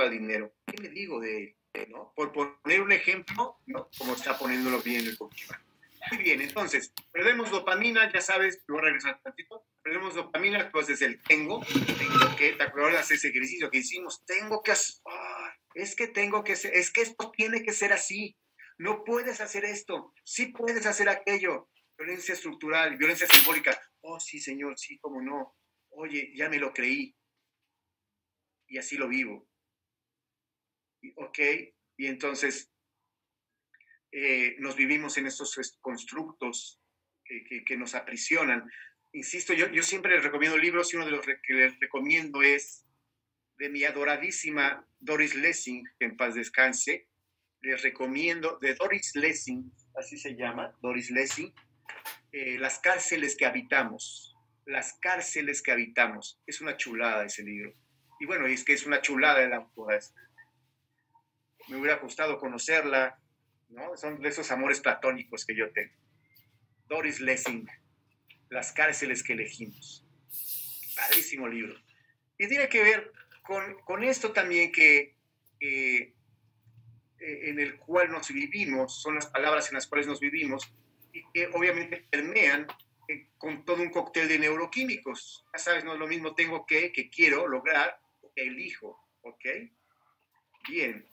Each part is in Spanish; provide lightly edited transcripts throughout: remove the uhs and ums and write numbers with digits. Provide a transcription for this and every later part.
al dinero? ¿Qué le digo de él? ¿No? Por poner un ejemplo, ¿no? Como está poniéndolo bien el coach. Muy bien, entonces, perdemos dopamina, ya sabes, voy a regresar un tantito, perdemos dopamina, entonces el tengo que, ¿te acuerdas ese ejercicio que hicimos? Tengo que hacer, es que tengo que hacer, es que esto tiene que ser así, no puedes hacer esto, sí puedes hacer aquello, violencia estructural, violencia simbólica, oh sí señor, sí, cómo no, oye, ya me lo creí, y así lo vivo, ok, y entonces nos vivimos en estos constructos que nos aprisionan. Insisto, yo siempre les recomiendo libros y uno de los que les recomiendo es de mi adoradísima Doris Lessing, que en paz descanse. Les recomiendo, de Doris Lessing, así se llama, Doris Lessing, Las cárceles que habitamos. Las cárceles que habitamos. Es una chulada ese libro. Y bueno, es que es una chulada de la autora. Me hubiera gustado conocerla, ¿no? Son de esos amores platónicos que yo tengo. Doris Lessing, Las cárceles que elegimos. Padrísimo libro. Y tiene que ver con esto también que en el cual nos vivimos, son las palabras en las cuales nos vivimos y que obviamente permean con todo un cóctel de neuroquímicos. Ya sabes, no es lo mismo tengo que quiero lograr, que elijo, ¿ok? Bien.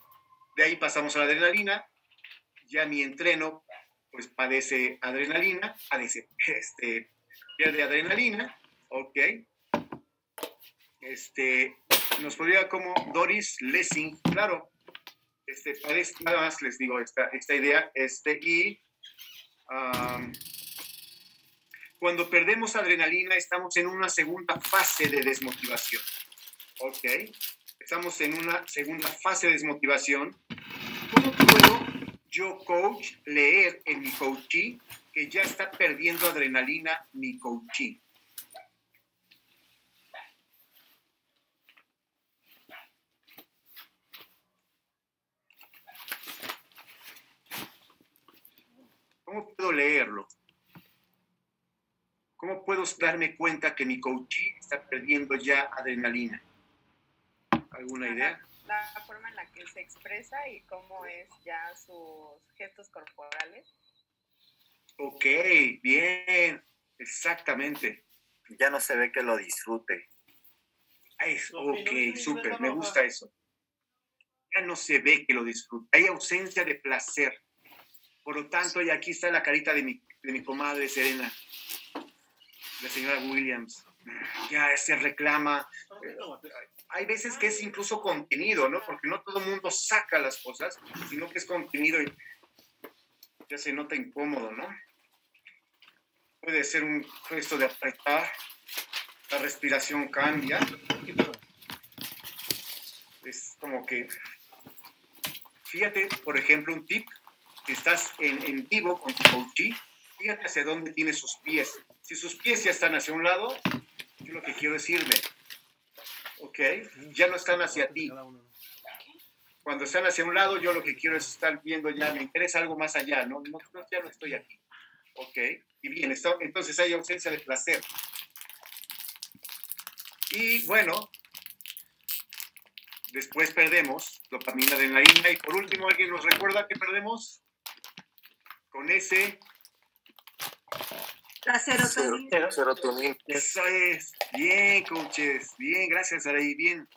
De ahí pasamos a la adrenalina. Ya mi entreno pues padece adrenalina, pierde adrenalina, ok. Nos podría como Doris Lessing, claro, parece, nada más les digo esta idea, cuando perdemos adrenalina estamos en una segunda fase de desmotivación, ok. Estamos en una segunda fase de desmotivación. ¿Cómo puedo yo, coach, leer en mi coachee que ya está perdiendo adrenalina mi coachee? ¿Cómo puedo leerlo? ¿Cómo puedo darme cuenta que mi coachee está perdiendo ya adrenalina? ¿Alguna idea? La forma en la que se expresa y cómo es ya sus gestos corporales. Ok, bien, exactamente. Ya no se ve que lo disfrute. Ok, súper, me gusta eso. Ya no se ve que lo disfrute. Hay ausencia de placer. Por lo tanto, y aquí está la carita de mi comadre Serena, la señora Williams. Ya se reclama. Hay veces que es incluso contenido, ¿no? Porque no todo el mundo saca las cosas, sino que es contenido y ya se nota incómodo, ¿no? Puede ser un gesto de apretar, la respiración cambia. Es como que, fíjate, por ejemplo, un tip, si estás en vivo con tu coachee, fíjate hacia dónde tiene sus pies. Si sus pies ya están hacia un lado, yo lo que quiero decirle, ¿ok? Ya no están hacia ti. Cuando están hacia un lado, yo lo que quiero es estar viendo ya, me interesa algo más allá, ¿no? Ya no estoy aquí, ¿ok? Y bien, entonces hay ausencia de placer. Y bueno, después perdemos dopamina, adrenalina, y por último, ¿alguien nos recuerda que perdemos? Con ese... La serotonina. Serotonina. Eso es. Bien, coaches. Bien, gracias, Araí. Bien.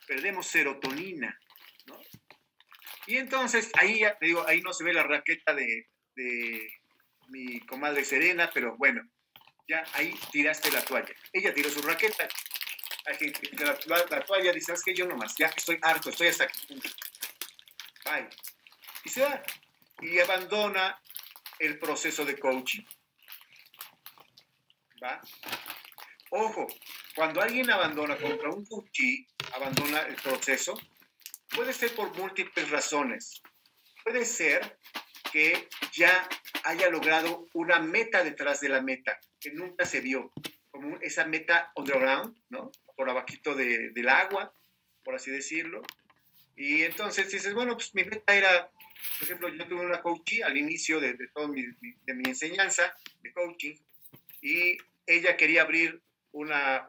Perdemos serotonina, ¿no? Y entonces, ahí ya te digo, ahí no se ve la raqueta de mi comadre Serena, pero bueno, ya ahí tiraste la toalla. Ella tiró su raqueta. Hay que tirar la toalla, dice, ¿sabes qué? Yo nomás, ya estoy harto, estoy hasta aquí. Bye. Y se va. Y abandona el proceso de coaching. ¿Va? Ojo, cuando alguien abandona contra un coachee, abandona el proceso, puede ser por múltiples razones. Puede ser que ya haya logrado una meta detrás de la meta, que nunca se vio, como esa meta underground, ¿no? Por abajito del agua, por así decirlo. Y entonces dices, bueno, pues mi meta era, por ejemplo, yo tuve una coachee al inicio de toda mi enseñanza de coaching, y ella quería abrir una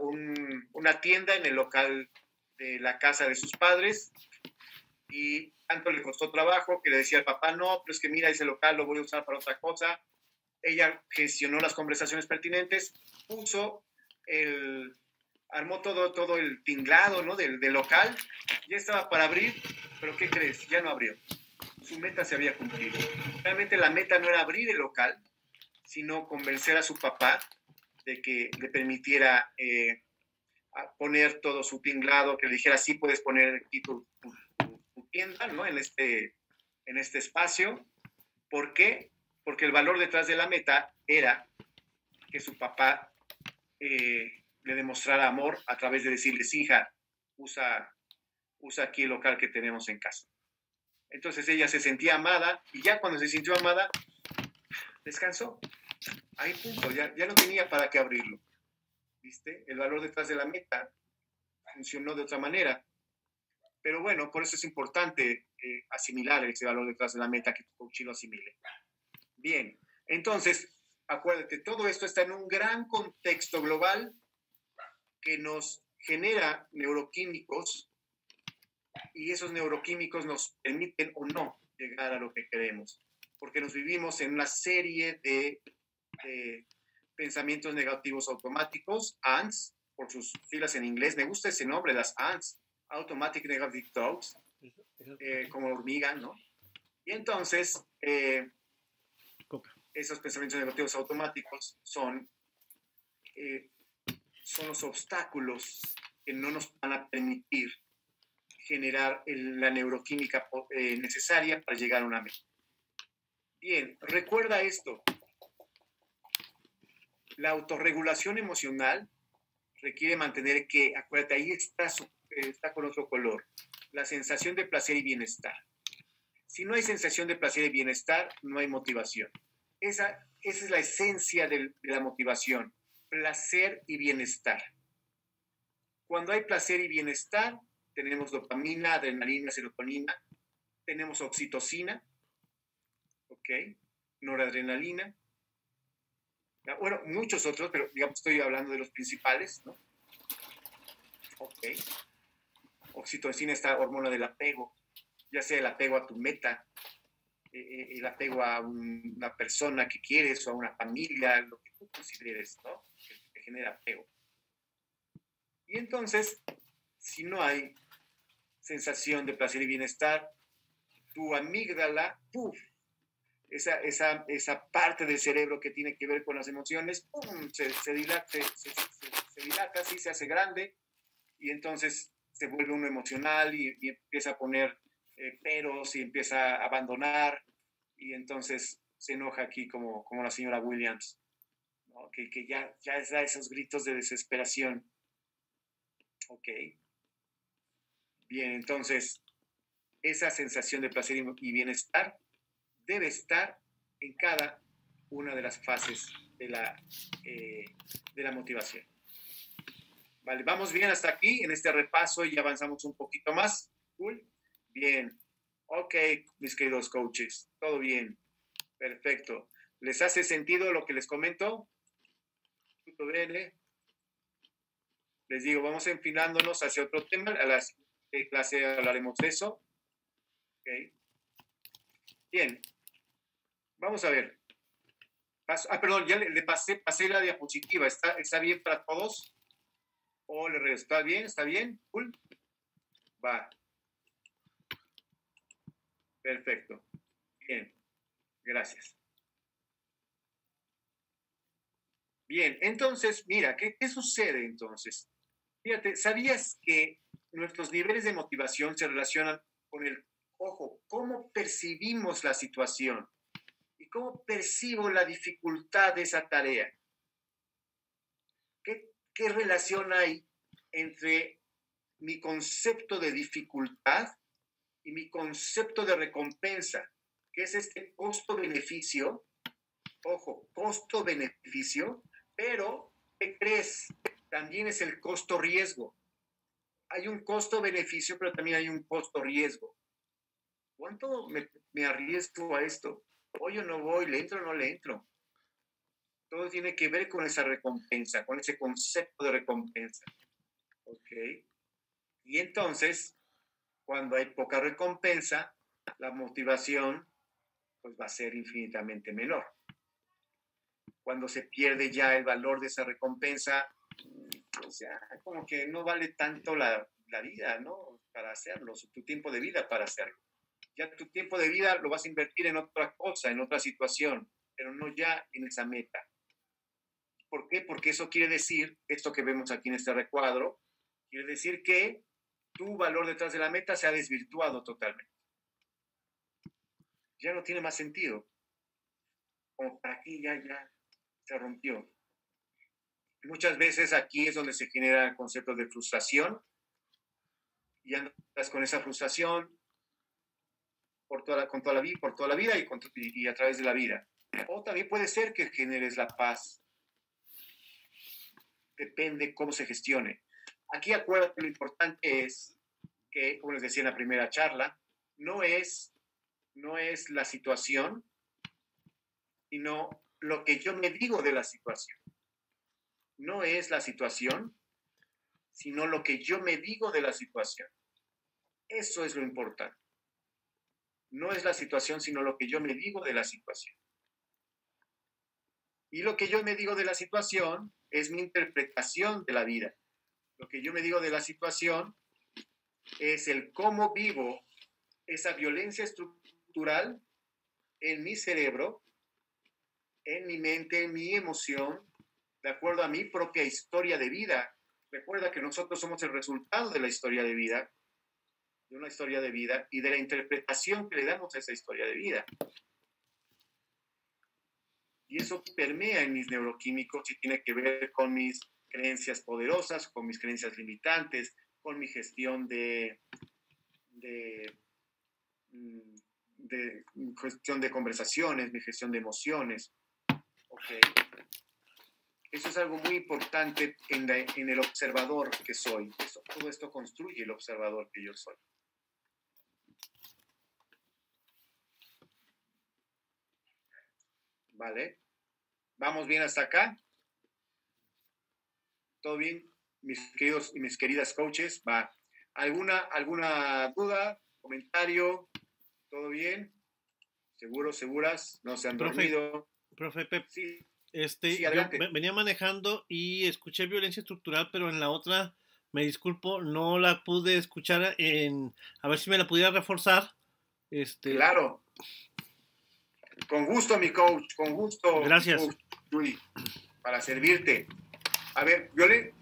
tienda en el local de la casa de sus padres y tanto le costó trabajo que le decía al papá, no, pero es que mira, ese local lo voy a usar para otra cosa. Ella gestionó las conversaciones pertinentes, armó todo el tinglado, ¿no? del local, ya estaba para abrir, pero ¿qué crees? Ya no abrió. Su meta se había cumplido. Realmente la meta no era abrir el local, sino convencer a su papá de que le permitiera poner todo su tinglado, que le dijera, sí puedes poner aquí tu tienda, ¿no? En este espacio. ¿Por qué? Porque el valor detrás de la meta era que su papá le demostrara amor a través de decirles, hija, usa aquí el local que tenemos en casa. Entonces ella se sentía amada y ya cuando se sintió amada, descansó. Ahí punto, ya no tenía para qué abrirlo. ¿Viste? El valor detrás de la meta funcionó de otra manera. Pero bueno, por eso es importante asimilar ese valor detrás de la meta, que tu coach lo asimile. Bien, entonces, acuérdate, todo esto está en un gran contexto global que nos genera neuroquímicos y esos neuroquímicos nos permiten o no llegar a lo que queremos, porque nos vivimos en una serie de pensamientos negativos automáticos, ANTs, por sus siglas en inglés. Me gusta ese nombre, las ANTs, Automatic Negative Thoughts, como hormiga, ¿no? Y entonces, esos pensamientos negativos automáticos son los obstáculos que no nos van a permitir generar la neuroquímica necesaria para llegar a una meta. Bien, recuerda esto. La autorregulación emocional requiere mantener que, acuérdate, ahí está con otro color, la sensación de placer y bienestar. Si no hay sensación de placer y bienestar, no hay motivación. Esa es la esencia de la motivación, placer y bienestar. Cuando hay placer y bienestar, tenemos dopamina, adrenalina, serotonina, tenemos oxitocina, ¿ok? Noradrenalina. Bueno, muchos otros, pero digamos estoy hablando de los principales, ¿no? Ok. Oxitocina, esta hormona del apego, ya sea el apego a tu meta, el apego a una persona que quieres o a una familia, lo que tú consideres, ¿no? Que te genera apego. Y entonces, si no hay sensación de placer y bienestar, tu amígdala, ¡puf!, esa parte del cerebro que tiene que ver con las emociones, ¡pum!, se dilata, sí, se hace grande, y entonces se vuelve uno emocional y empieza a poner peros y empieza a abandonar, y entonces se enoja aquí como la señora Williams, ¿no? que ya da esos gritos de desesperación. Ok. Bien, entonces esa sensación de placer y bienestar debe estar en cada una de las fases de la motivación. Vale, vamos bien hasta aquí en este repaso y avanzamos un poquito más. Cool. Bien. Ok, mis queridos coaches, todo bien. Perfecto. ¿Les hace sentido lo que les comento? Tutto bene. Les digo, vamos enfilándonos hacia otro tema. A la clase hablaremos de eso. Ok. Bien. Vamos a ver. Perdón, ya le pasé la diapositiva. ¿Está bien para todos? ¿O le regreso? ¿Está bien? ¿Está bien? Cool. Va. Perfecto. Bien. Gracias. Bien, entonces, mira, ¿qué sucede entonces? Fíjate, ¿sabías que nuestros niveles de motivación se relacionan con cómo percibimos la situación y cómo percibo la dificultad de esa tarea? ¿Qué relación hay entre mi concepto de dificultad y mi concepto de recompensa, que es este costo-beneficio? Ojo, costo-beneficio, pero ¿qué crees? También es el costo-riesgo. Hay un costo-beneficio, pero también hay un costo-riesgo. ¿Cuánto me arriesgo a esto? ¿Voy o no voy? ¿Le entro o no le entro? Todo tiene que ver con esa recompensa, con ese concepto de recompensa. ¿Ok? Y entonces, cuando hay poca recompensa, la motivación pues, va a ser infinitamente menor. Cuando se pierde ya el valor de esa recompensa, pues ya como que no vale tanto la vida, ¿no? Para hacerlo, tu tiempo de vida para hacerlo. Ya tu tiempo de vida lo vas a invertir en otra cosa, en otra situación, pero no ya en esa meta. ¿Por qué? Porque eso quiere decir, esto que vemos aquí en este recuadro, quiere decir que tu valor detrás de la meta se ha desvirtuado totalmente. Ya no tiene más sentido. Como para aquí ya se rompió. Muchas veces aquí es donde se genera el concepto de frustración y andas con esa frustración por toda la vida y a través de la vida. O también puede ser que generes la paz. Depende cómo se gestione. Aquí acuérdate, lo importante es que, como les decía en la primera charla, no es la situación, sino lo que yo me digo de la situación. No es la situación, sino lo que yo me digo de la situación. Eso es lo importante. No es la situación, sino lo que yo me digo de la situación. Y lo que yo me digo de la situación es mi interpretación de la vida. Lo que yo me digo de la situación es el cómo vivo esa violencia estructural en mi cerebro, en mi mente, en mi emoción, de acuerdo a mi propia historia de vida. Recuerda que nosotros somos el resultado de la historia de vida, de una historia de vida y de la interpretación que le damos a esa historia de vida. Y eso permea en mis neuroquímicos y tiene que ver con mis creencias poderosas, con mis creencias limitantes, con mi gestión de gestión de conversaciones, mi gestión de emociones. Okay. Eso es algo muy importante en el observador que soy. Todo esto construye el observador que yo soy. ¿Vale? ¿Vamos bien hasta acá? ¿Todo bien? Mis queridos y mis queridas coaches, va. ¿Alguna duda, comentario? ¿Todo bien? ¿Seguros, seguras? ¿No se han dormido? Profe Pep, Sí, sí, adelante. yo venía manejando y escuché violencia estructural, pero en la otra, me disculpo, no la pude escuchar a ver si me la pudiera reforzar. Claro. Con gusto, mi coach, con gusto. Gracias. Coach Chuy, para servirte. A ver,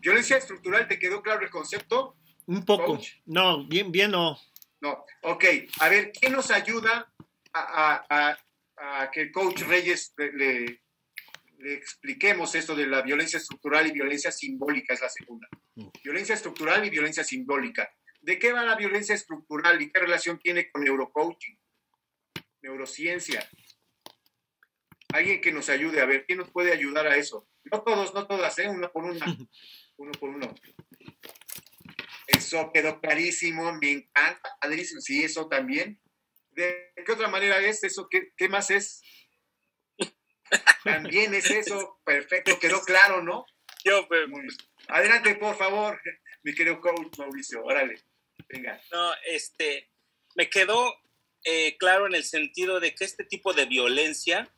violencia estructural, ¿te quedó claro el concepto? Un poco. Coach? No, bien no. No, ok. A ver, ¿quién nos ayuda a que el coach Reyes le expliquemos esto de la violencia estructural y violencia simbólica? Es la segunda. Violencia estructural y violencia simbólica. ¿De qué va la violencia estructural y qué relación tiene con neurocoaching, neurociencia? Alguien que nos ayude, a ver, ¿quién nos puede ayudar a eso? No todos, no todas, una por una. Uno por uno. Eso quedó clarísimo, me encanta, padrísimo. Sí, eso también. ¿De qué otra manera es eso? ¿Qué más es? También es eso, perfecto, quedó claro, ¿no? Yo, pues, adelante, por favor, mi querido coach Mauricio, órale, venga. No, me quedó claro en el sentido de que este tipo de violencia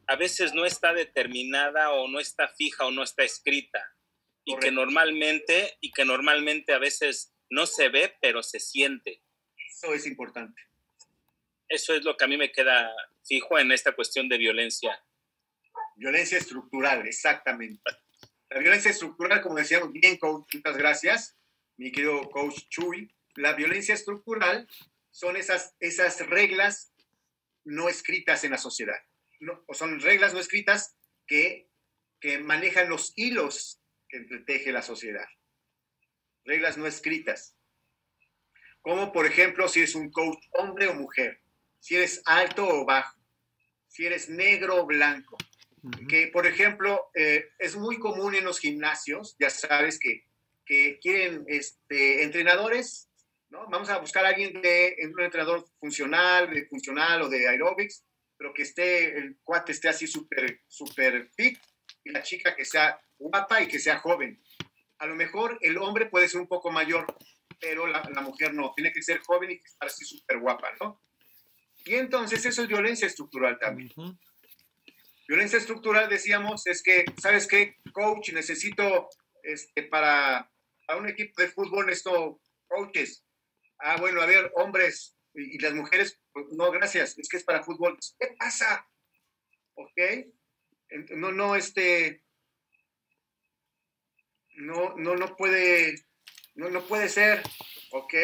a veces no está determinada o no está fija o no está escrita. Y que normalmente a veces no se ve, pero se siente. Eso es importante. Eso es lo que a mí me queda fijo en esta cuestión de violencia. Violencia estructural, exactamente. La violencia estructural, como decíamos bien, coach, muchas gracias, mi querido coach Chuy. La violencia estructural son esas reglas no escritas en la sociedad. O son reglas no escritas que manejan los hilos que teje la sociedad. Reglas no escritas. Como, por ejemplo, si eres un coach hombre o mujer, si eres alto o bajo, si eres negro o blanco. Que, por ejemplo, es muy común en los gimnasios, ya sabes que quieren entrenadores, ¿no? Vamos a buscar a alguien un entrenador funcional o de aeróbics, pero que el cuate esté así súper fit, y la chica que sea guapa y que sea joven. A lo mejor el hombre puede ser un poco mayor, pero la mujer no, tiene que ser joven y estar así súper guapa, ¿no? Y entonces eso es violencia estructural también. Violencia estructural, decíamos, es que, ¿sabes qué? Coach, necesito para un equipo de fútbol, necesito coaches. Ah, bueno, a ver, hombres y las mujeres, pues, no, gracias, es que es para fútbol. ¿Qué pasa? ¿Ok? No, no puede ser, ¿ok?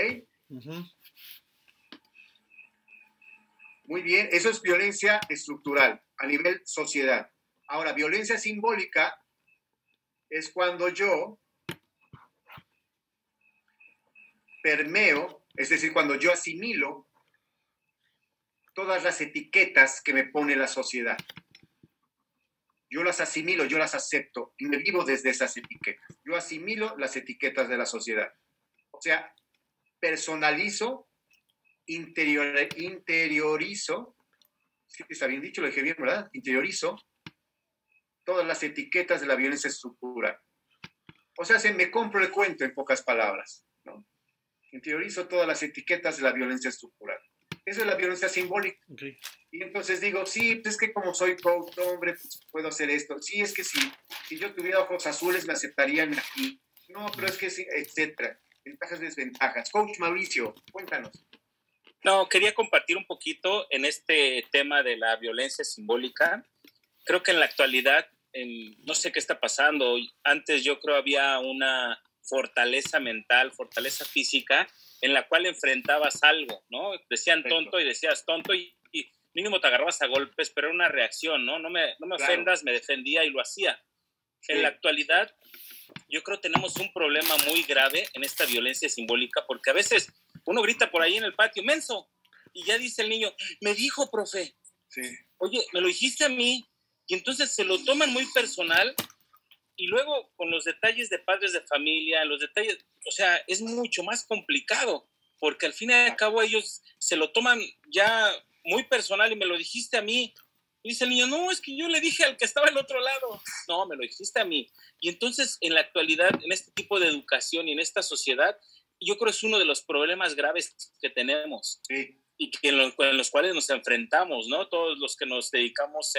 Muy bien, eso es violencia estructural a nivel sociedad. Ahora, violencia simbólica es cuando yo permeo, es decir, cuando yo asimilo todas las etiquetas que me pone la sociedad. Yo las asimilo, yo las acepto y me vivo desde esas etiquetas. Yo asimilo las etiquetas de la sociedad. O sea, personalizo, interiorizo, sí, está bien dicho, lo dije bien, ¿verdad? Interiorizo todas las etiquetas de la violencia estructural. O sea, me compro el cuento en pocas palabras, ¿no? Interiorizo todas las etiquetas de la violencia estructural. Eso es la violencia simbólica. Okay. Y entonces digo, sí, pues es que como soy coach, hombre, pues puedo hacer esto. Sí, es que sí, si yo tuviera ojos azules me aceptarían aquí. No, pero es que sí, etcétera. Ventajas, desventajas. Coach Mauricio, cuéntanos. No, quería compartir un poquito en este tema de la violencia simbólica. Creo que en la actualidad, no sé qué está pasando. Antes yo creo había una fortaleza mental, fortaleza física, en la cual enfrentabas algo, ¿no? Decían tonto y decías tonto y mínimo te agarrabas a golpes, pero era una reacción, ¿no? No me ofendas, me defendía y lo hacía. Sí. En la actualidad, yo creo que tenemos un problema muy grave en esta violencia simbólica, porque a veces uno grita por ahí en el patio, menso, y ya dice el niño, me dijo, profe. Sí. Oye, me lo dijiste a mí, y entonces se lo toman muy personal, y luego con los detalles de padres de familia, los detalles, o sea, es mucho más complicado, porque al fin y al cabo ellos se lo toman ya muy personal y me lo dijiste a mí. Y dice el niño, no, es que yo le dije al que estaba al otro lado. No, me lo dijiste a mí. Y entonces en la actualidad, en este tipo de educación y en esta sociedad, yo creo que es uno de los problemas graves que tenemos. Sí. Y que en los cuales nos enfrentamos, ¿no? Todos los que nos dedicamos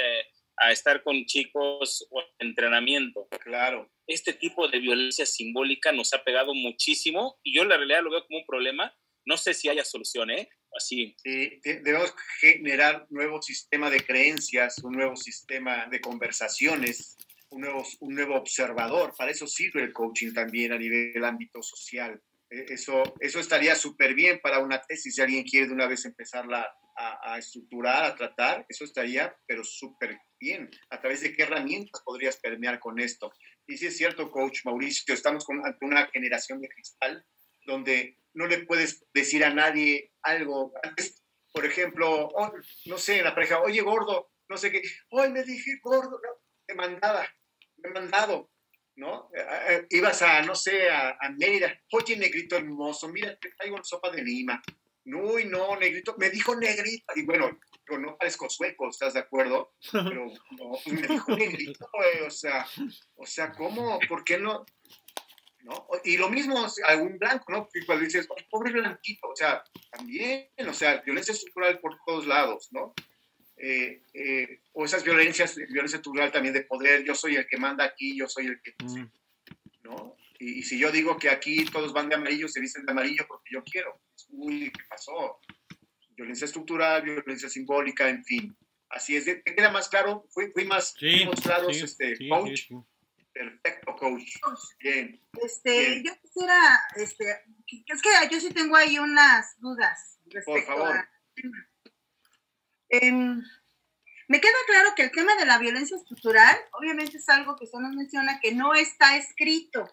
a estar con chicos o entrenamiento. Claro. Este tipo de violencia simbólica nos ha pegado muchísimo y yo en la realidad lo veo como un problema. No sé si haya solución, ¿eh? Así. Sí, debemos generar un nuevo sistema de creencias, un nuevo sistema de conversaciones, un nuevo observador. Para eso sirve el coaching también a nivel del ámbito social. Eso estaría súper bien para una tesis, si alguien quiere de una vez empezarla a estructurar, a tratar, eso estaría, pero súper bien. ¿A través de qué herramientas podrías permear con esto? Y sí es cierto, coach Mauricio, estamos ante una generación de cristal donde no le puedes decir a nadie algo. Antes, por ejemplo, no sé, en la pareja, oye, gordo, no sé qué, hoy me dije gordo, no, me he mandado, ¿no? Ibas no sé, a Mérida, oye, negrito hermoso, mira, te traigo una sopa de Lima. Uy, no, negrito, me dijo negrito, y bueno, yo no parezco sueco, ¿estás de acuerdo? Pero no, me dijo negrito, o sea, ¿cómo? ¿Por qué no? ¿No? Y lo mismo algún blanco, ¿no? Que cuando dices, pobre blanquito, o sea, también, o sea, violencia estructural por todos lados, ¿no? O esas violencia estructural también de poder, yo soy el que manda aquí, yo soy el que, ¿no? Y si yo digo que aquí todos van de amarillo, se visten de amarillo porque yo quiero. Uy, ¿qué pasó? Violencia estructural, violencia simbólica, en fin. Así es. ¿Te queda más claro? ¿Fuimos claros, coach? Sí. Perfecto, coach. Bien. Bien. Yo quisiera, es que yo sí tengo ahí unas dudas respecto Por favor. a... me queda claro que el tema de la violencia estructural, obviamente es algo que usted nos menciona que no está escrito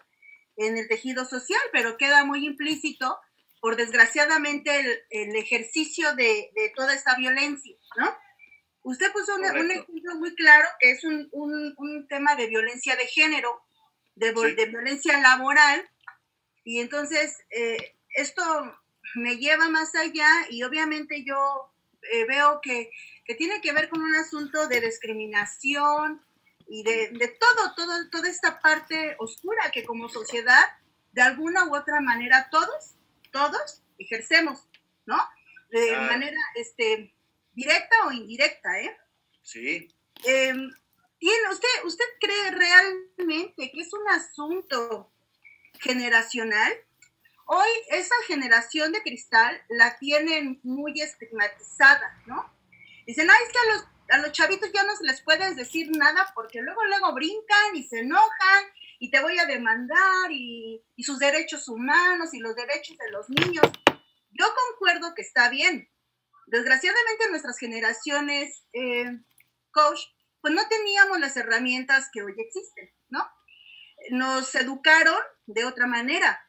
en el tejido social, pero queda muy implícito por desgraciadamente el ejercicio de toda esta violencia, ¿no? Usted puso un ejemplo muy claro que es un tema de violencia de género, de violencia laboral, y entonces esto me lleva más allá y obviamente yo veo que tiene que ver con un asunto de discriminación y de toda esta parte oscura que como sociedad, de alguna u otra manera, todos todos ejercemos, ¿no? De manera directa o indirecta, ¿eh? Sí. ¿Usted cree realmente que es un asunto generacional? Hoy esa generación de cristal la tienen muy estigmatizada, ¿no? Dicen, ay, es que a los chavitos ya no se les puede decir nada porque luego brincan y se enojan y te voy a demandar y sus derechos humanos y los derechos de los niños. Yo concuerdo que está bien. Desgraciadamente nuestras generaciones, coach, pues no teníamos las herramientas que hoy existen, ¿no? Nos educaron de otra manera.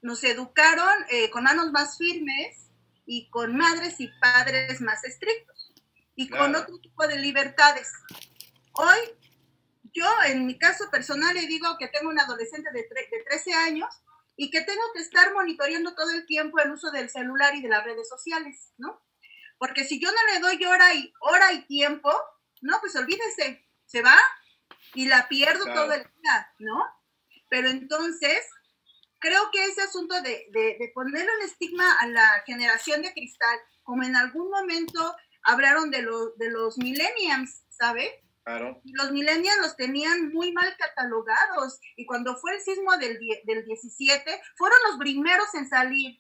Nos educaron con manos más firmes y con madres y padres más estrictos y con otro tipo de libertades. Hoy, yo en mi caso personal le digo que tengo un adolescente de 13 años y que tengo que estar monitoreando todo el tiempo el uso del celular y de las redes sociales, ¿no? Porque si yo no le doy hora y tiempo, no, pues olvídese, se va y la pierdo todo el día, ¿no? Pero entonces, creo que ese asunto de ponerle un estigma a la generación de cristal, como en algún momento hablaron de los millennials, ¿sabe? Claro. Los millennials los tenían muy mal catalogados y cuando fue el sismo del 17, fueron los primeros en salir,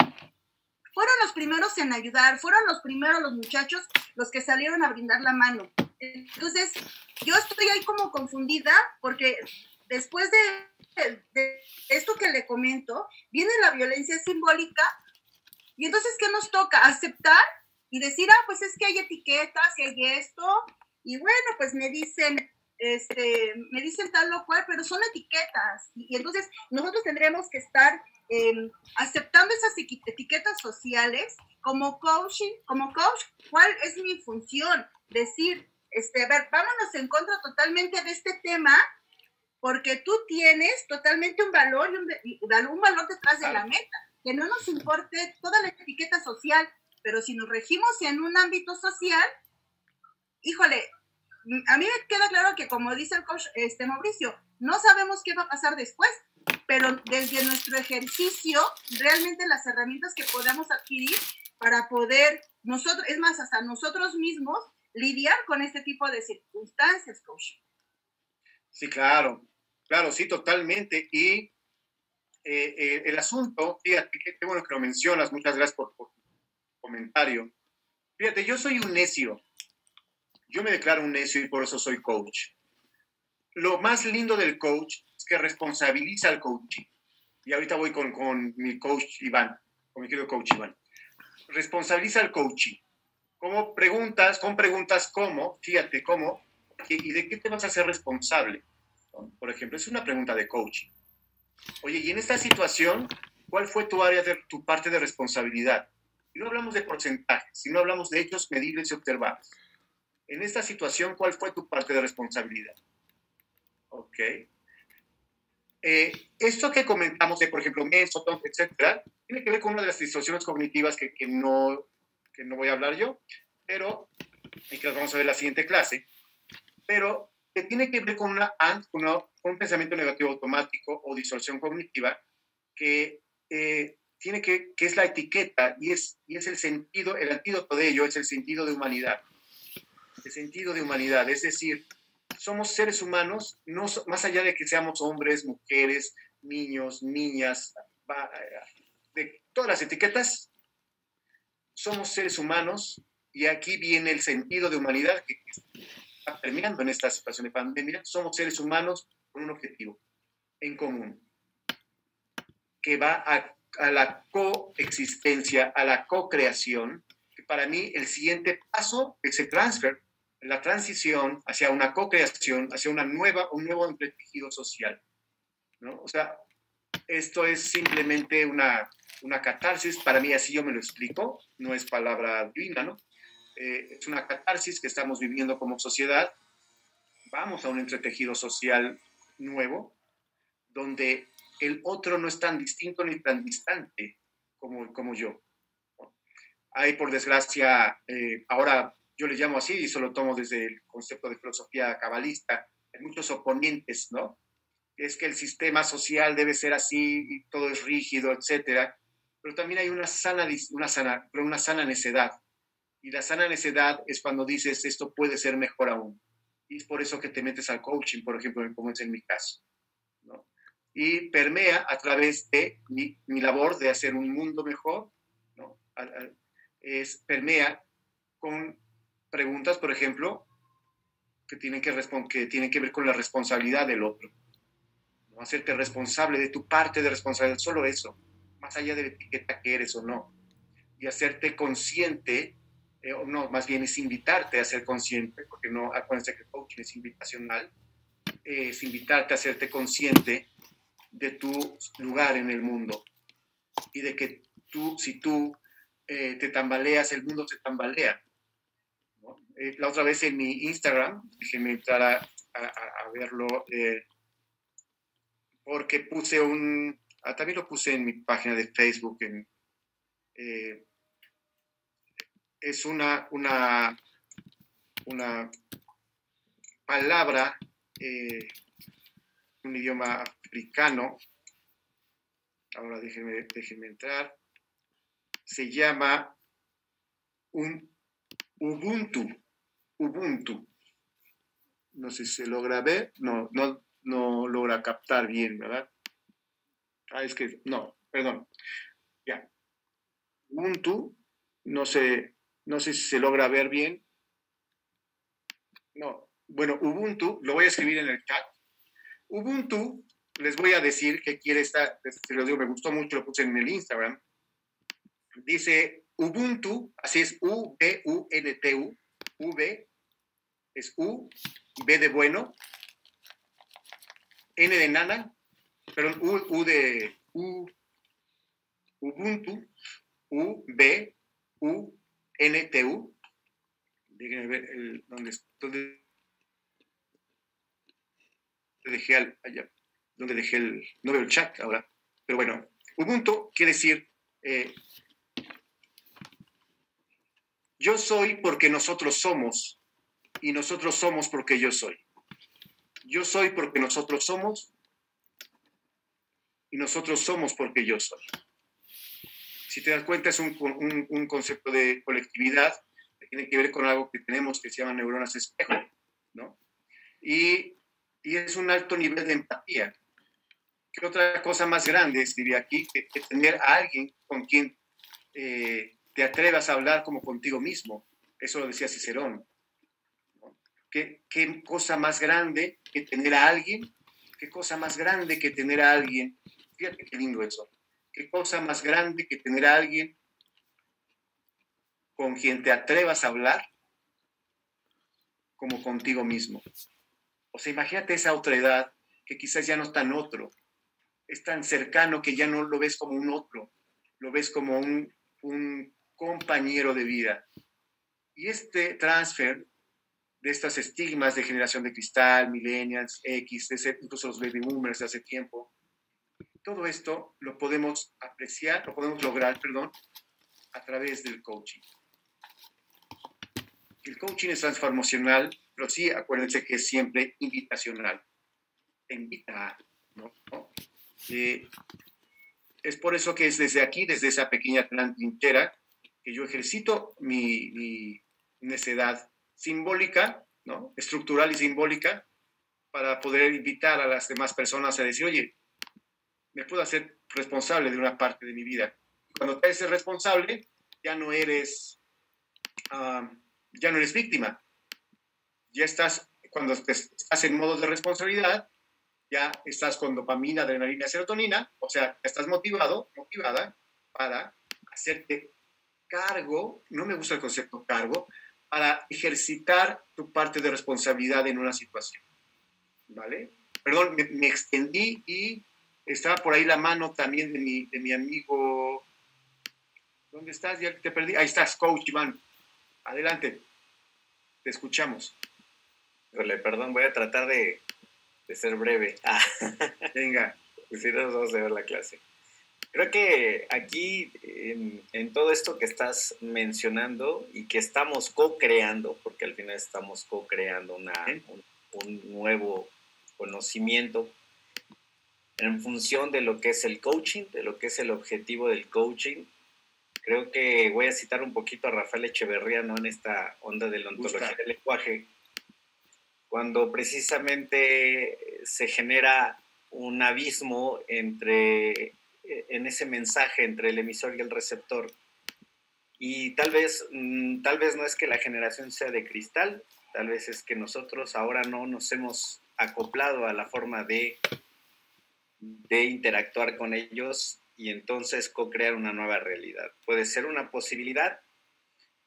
fueron los primeros en ayudar, fueron los primeros los muchachos los que salieron a brindar la mano. Entonces, yo estoy ahí como confundida porque después de esto que le comento, viene la violencia simbólica y entonces, ¿qué nos toca? Aceptar y decir, pues es que hay etiquetas y hay esto, y bueno, pues me dicen tal o cual, pero son etiquetas, y entonces nosotros tendremos que estar aceptando esas etiquetas sociales como coach, ¿cuál es mi función? Decir, a ver, vámonos en contra totalmente de este tema, porque tú tienes totalmente un valor y un valor detrás de la meta, que no nos importe toda la etiqueta social, pero si nos regimos en un ámbito social, híjole, a mí me queda claro que como dice el coach Mauricio, no sabemos qué va a pasar después, pero desde nuestro ejercicio, realmente las herramientas que podamos adquirir para poder nosotros, es más, hasta nosotros mismos, lidiar con este tipo de circunstancias, coach. Sí, claro, sí, totalmente. Y el asunto, fíjate, qué bueno que lo mencionas, muchas gracias por tu comentario. Fíjate, yo soy un necio, yo me declaro un necio y por eso soy coach. Lo más lindo del coach es que responsabiliza al coach. Y ahorita voy con mi coach Iván, con mi querido coach Iván. Responsabiliza al coach. Con preguntas cómo, fíjate, cómo, y de qué te vas a hacer responsable. Por ejemplo, es una pregunta de coaching. Oye, y en esta situación, ¿cuál fue tu parte de responsabilidad? Y no hablamos de porcentajes, sino hablamos de hechos medibles y observables. En esta situación, ¿cuál fue tu parte de responsabilidad? Ok. Esto que comentamos de, por ejemplo, menso, etcétera, tiene que ver con una de las distorsiones cognitivas que no voy a hablar yo, pero, y que las vamos a ver en la siguiente clase, pero que tiene que ver con un pensamiento negativo automático o distorsión cognitiva que es la etiqueta y es el sentido, el antídoto de ello es el sentido de humanidad. El sentido de humanidad, es decir, somos seres humanos, no, más allá de que seamos hombres, mujeres, niños, niñas, de todas las etiquetas, somos seres humanos y aquí viene el sentido de humanidad que está permeando en esta situación de pandemia. Somos seres humanos con un objetivo en común, que va a la coexistencia, a la co-creación, que para mí el siguiente paso es el transfer, la transición hacia una co-creación, hacia un nuevo entretejido social, ¿no? O sea, esto es simplemente una catarsis, para mí así yo me lo explico, no es palabra divina, ¿no? Es una catarsis que estamos viviendo como sociedad, vamos a un entretejido social nuevo, donde el otro no es tan distinto ni tan distante como yo. Hay, por desgracia, ahora yo le llamo así y eso lo tomo desde el concepto de filosofía cabalista, hay muchos oponentes, ¿no? Es que el sistema social debe ser así y todo es rígido, etcétera. pero también hay una sana necedad. Y la sana necedad es cuando dices, esto puede ser mejor aún. Y es por eso que te metes al coaching, por ejemplo, como es en mi caso, ¿no? Y permea a través de mi labor de hacer un mundo mejor, ¿no? Permea con preguntas, por ejemplo, que tienen que ver con la responsabilidad del otro, ¿no? Hacerte responsable de tu parte de responsabilidad, solo eso, más allá de la etiqueta que eres o no. Y hacerte consciente, o no, más bien es invitarte a ser consciente, porque no, acuérdense que el coaching es invitacional, es invitarte a hacerte consciente de tu lugar en el mundo y de que si tú te tambaleas, el mundo te tambalea, ¿no? La otra vez en mi Instagram, déjenme entrar a verlo, porque puse también lo puse en mi página de Facebook, es una palabra, un idioma africano. Ahora déjenme entrar. Se llama Ubuntu. Ubuntu. No sé si se logra ver. No logra captar bien, ¿verdad? Perdón. Ya. Ubuntu. No sé si se logra ver bien. No. Bueno, Ubuntu, lo voy a escribir en el chat. Ubuntu, les voy a decir que quiere estar, se lo digo, me gustó mucho, lo puse en el Instagram. Dice Ubuntu, así es, U-B-U-N-T-U, V es U, B de bueno, N de nana, perdón, Ubuntu, U-B-U-N-T-U. Déjenme ver dónde dejé allá, donde dejé no veo el chat ahora, pero bueno, Ubuntu quiere decir yo soy porque nosotros somos y nosotros somos porque yo soy. Yo soy porque nosotros somos y nosotros somos porque yo soy. Si te das cuenta, es un concepto de colectividad que tiene que ver con algo que tenemos que se llama neuronas espejo, ¿no? Y es un alto nivel de empatía. ¿Qué otra cosa más grande escribí aquí que tener a alguien con quien te atrevas a hablar como contigo mismo? Eso lo decía Cicerón, ¿no? ¿Qué cosa más grande que tener a alguien? ¿Qué cosa más grande que tener a alguien? Fíjate qué lindo eso. ¿Qué cosa más grande que tener a alguien con quien te atrevas a hablar como contigo mismo? O sea, imagínate esa otra edad que quizás ya no es tan otro, es tan cercano que ya no lo ves como un otro, lo ves como un compañero de vida. Y este transfer de estos estigmas de generación de cristal, millennials, X, incluso los baby boomers de hace tiempo, todo esto lo podemos apreciar, lo podemos lograr, a través del coaching. El coaching es transformacional, pero sí, acuérdense que es siempre invitacional. Te invita a, ¿no? Es por eso que es desde aquí, desde esa pequeña trinchera, que yo ejercito mi necedad simbólica, ¿no? Estructural y simbólica, para poder invitar a las demás personas a decir, oye, me puedo hacer responsable de una parte de mi vida. Cuando te haces responsable, ya no eres víctima. Ya estás, cuando estás en modo de responsabilidad, ya estás con dopamina, adrenalina, serotonina, o sea, estás motivada para hacerte cargo, no me gusta el concepto cargo, para ejercitar tu parte de responsabilidad en una situación, ¿vale? Perdón, me extendí y estaba por ahí la mano también de mi amigo. ¿Dónde estás? Ya te perdí. Ahí estás, Coach Iván. Adelante, te escuchamos. Perdón, voy a tratar de ser breve. Venga. Pues sí, nos vamos a ver la clase. Creo que aquí, en todo esto que estás mencionando y que estamos co-creando, porque al final estamos co-creando un nuevo conocimiento, en función de lo que es el coaching, de lo que es el objetivo del coaching. Creo que voy a citar un poquito a Rafael Echeverría, ¿no? En esta onda de la ontología del lenguaje, cuando precisamente se genera un abismo en ese mensaje entre el emisor y el receptor. Y tal vez no es que la generación sea de cristal, tal vez es que nosotros ahora no nos hemos acoplado a la forma de interactuar con ellos y entonces co-crear una nueva realidad. Puede ser una posibilidad,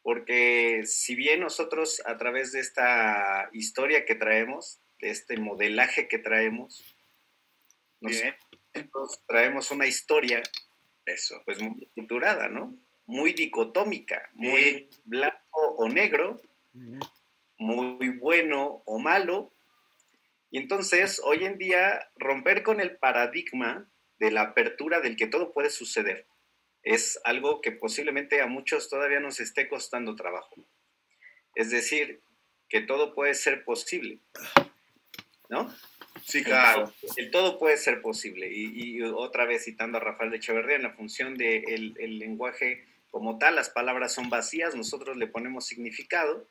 porque si bien nosotros a través de esta historia que traemos, de este modelaje que traemos, nosotros traemos una historia, eso, pues muy estructurada, ¿no? Muy dicotómica, muy blanco o negro, muy bueno o malo. Y entonces, hoy en día, romper con el paradigma de la apertura del que todo puede suceder es algo que posiblemente a muchos todavía nos esté costando trabajo. Es decir, que todo puede ser posible, ¿no? Sí, claro. El todo puede ser posible. Y otra vez citando a Rafael Echeverría, en la función del lenguaje como tal, las palabras son vacías, nosotros le ponemos significado.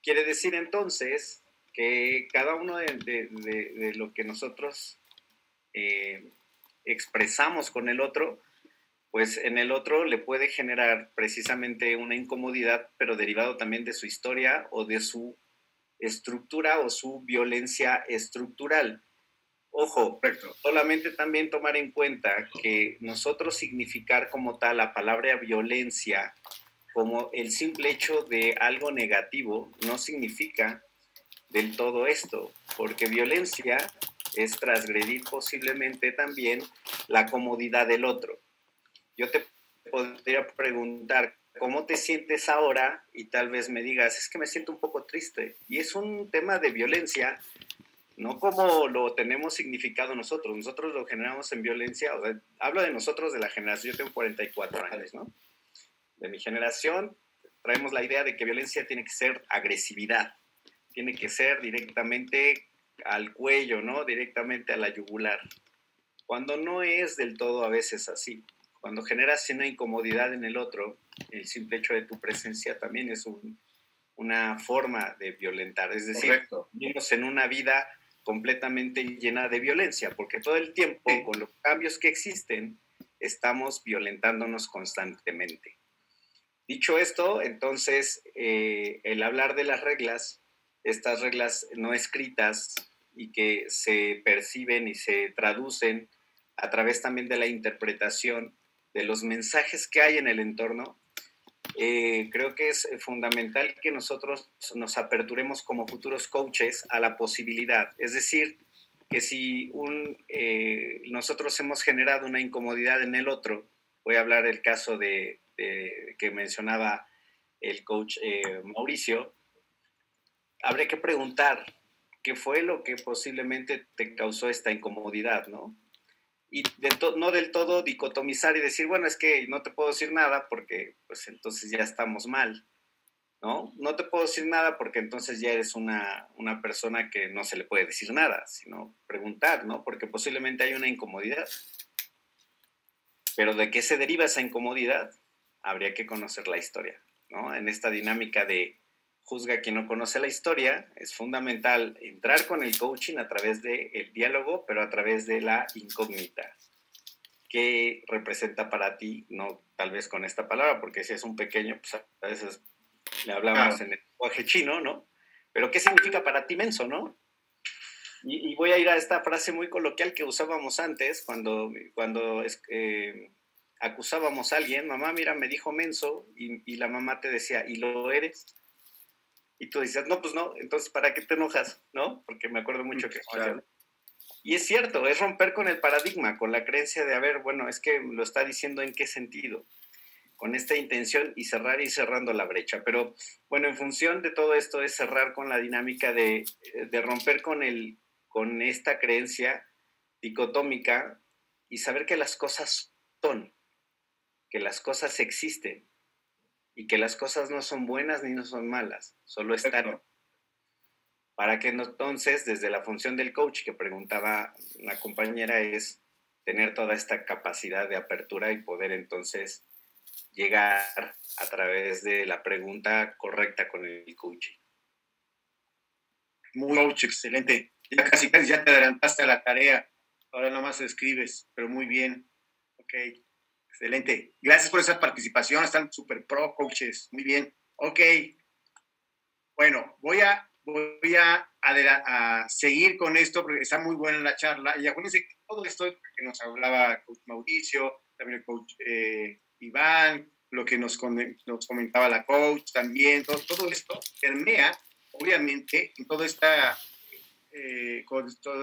Quiere decir entonces que cada uno de lo que nosotros expresamos con el otro, pues en el otro le puede generar precisamente una incomodidad, pero derivado también de su historia o de su estructura o su violencia estructural. Ojo, solamente también tomar en cuenta que nosotros significar como tal la palabra violencia como el simple hecho de algo negativo no significa del todo esto, porque violencia es transgredir posiblemente también la comodidad del otro. Yo te podría preguntar, ¿cómo te sientes ahora? Y tal vez me digas, es que me siento un poco triste. Y es un tema de violencia, no como lo tenemos significado nosotros. Nosotros lo generamos en violencia. O sea, hablo de nosotros, de la generación, yo tengo 44 años, ¿no? De mi generación traemos la idea de que violencia tiene que ser agresividad, tiene que ser directamente al cuello, ¿no? Directamente a la yugular. Cuando no es del todo a veces así. Cuando generas una incomodidad en el otro, el simple hecho de tu presencia también es una forma de violentar. Es decir, vivimos en una vida completamente llena de violencia, porque todo el tiempo, con los cambios que existen, estamos violentándonos constantemente. Dicho esto, entonces, el hablar de las reglas, estas reglas no escritas y que se perciben y se traducen a través también de la interpretación de los mensajes que hay en el entorno, creo que es fundamental que nosotros nos aperturemos como futuros coaches a la posibilidad. Es decir, que si nosotros hemos generado una incomodidad en el otro, voy a hablar del caso que mencionaba el coach Mauricio, habría que preguntar qué fue lo que posiblemente te causó esta incomodidad, ¿no? Y no del todo dicotomizar y decir, bueno, es que no te puedo decir nada porque pues entonces ya estamos mal, ¿no? No te puedo decir nada porque entonces ya eres una persona que no se le puede decir nada, sino preguntar, ¿no? Porque posiblemente hay una incomodidad. Pero ¿de qué se deriva esa incomodidad? Habría que conocer la historia, ¿no? En esta dinámica de juzga a quien no conoce la historia, es fundamental entrar con el coaching a través del diálogo, pero a través de la incógnita. ¿Qué representa para ti? No tal vez con esta palabra, porque si es un pequeño, pues a veces le hablamos en el lenguaje chino, ¿no? Pero ¿qué significa para ti menso, no? Y voy a ir a esta frase muy coloquial que usábamos antes, cuando acusábamos a alguien, mamá, mira, me dijo menso, y la mamá te decía, ¿y lo eres? Y tú decías, no, pues no, entonces, ¿para qué te enojas? ¿No? Porque me acuerdo mucho que... Claro. Y es cierto, es romper con el paradigma, con la creencia de, a ver, bueno, es que lo está diciendo en qué sentido, con esta intención y cerrando la brecha. Pero, bueno, en función de todo esto es cerrar con la dinámica de romper con esta creencia dicotómica y saber que las cosas son, que las cosas existen, y que las cosas no son buenas ni no son malas, solo están. Para que entonces, desde la función del coach que preguntaba la compañera, es tener toda esta capacidad de apertura y poder entonces llegar a través de la pregunta correcta con el coaching. Muy coach, excelente. Ya casi ya te adelantaste a la tarea. Ahora nomás escribes, pero muy bien. Ok, excelente. Gracias por esa participación. Están súper pro, coaches. Muy bien. Ok. Bueno, voy a seguir con esto porque está muy buena la charla. Y acuérdense que todo esto que nos hablaba coach Mauricio, también el coach Iván, lo que nos comentaba la coach también, todo esto permea, obviamente, en todo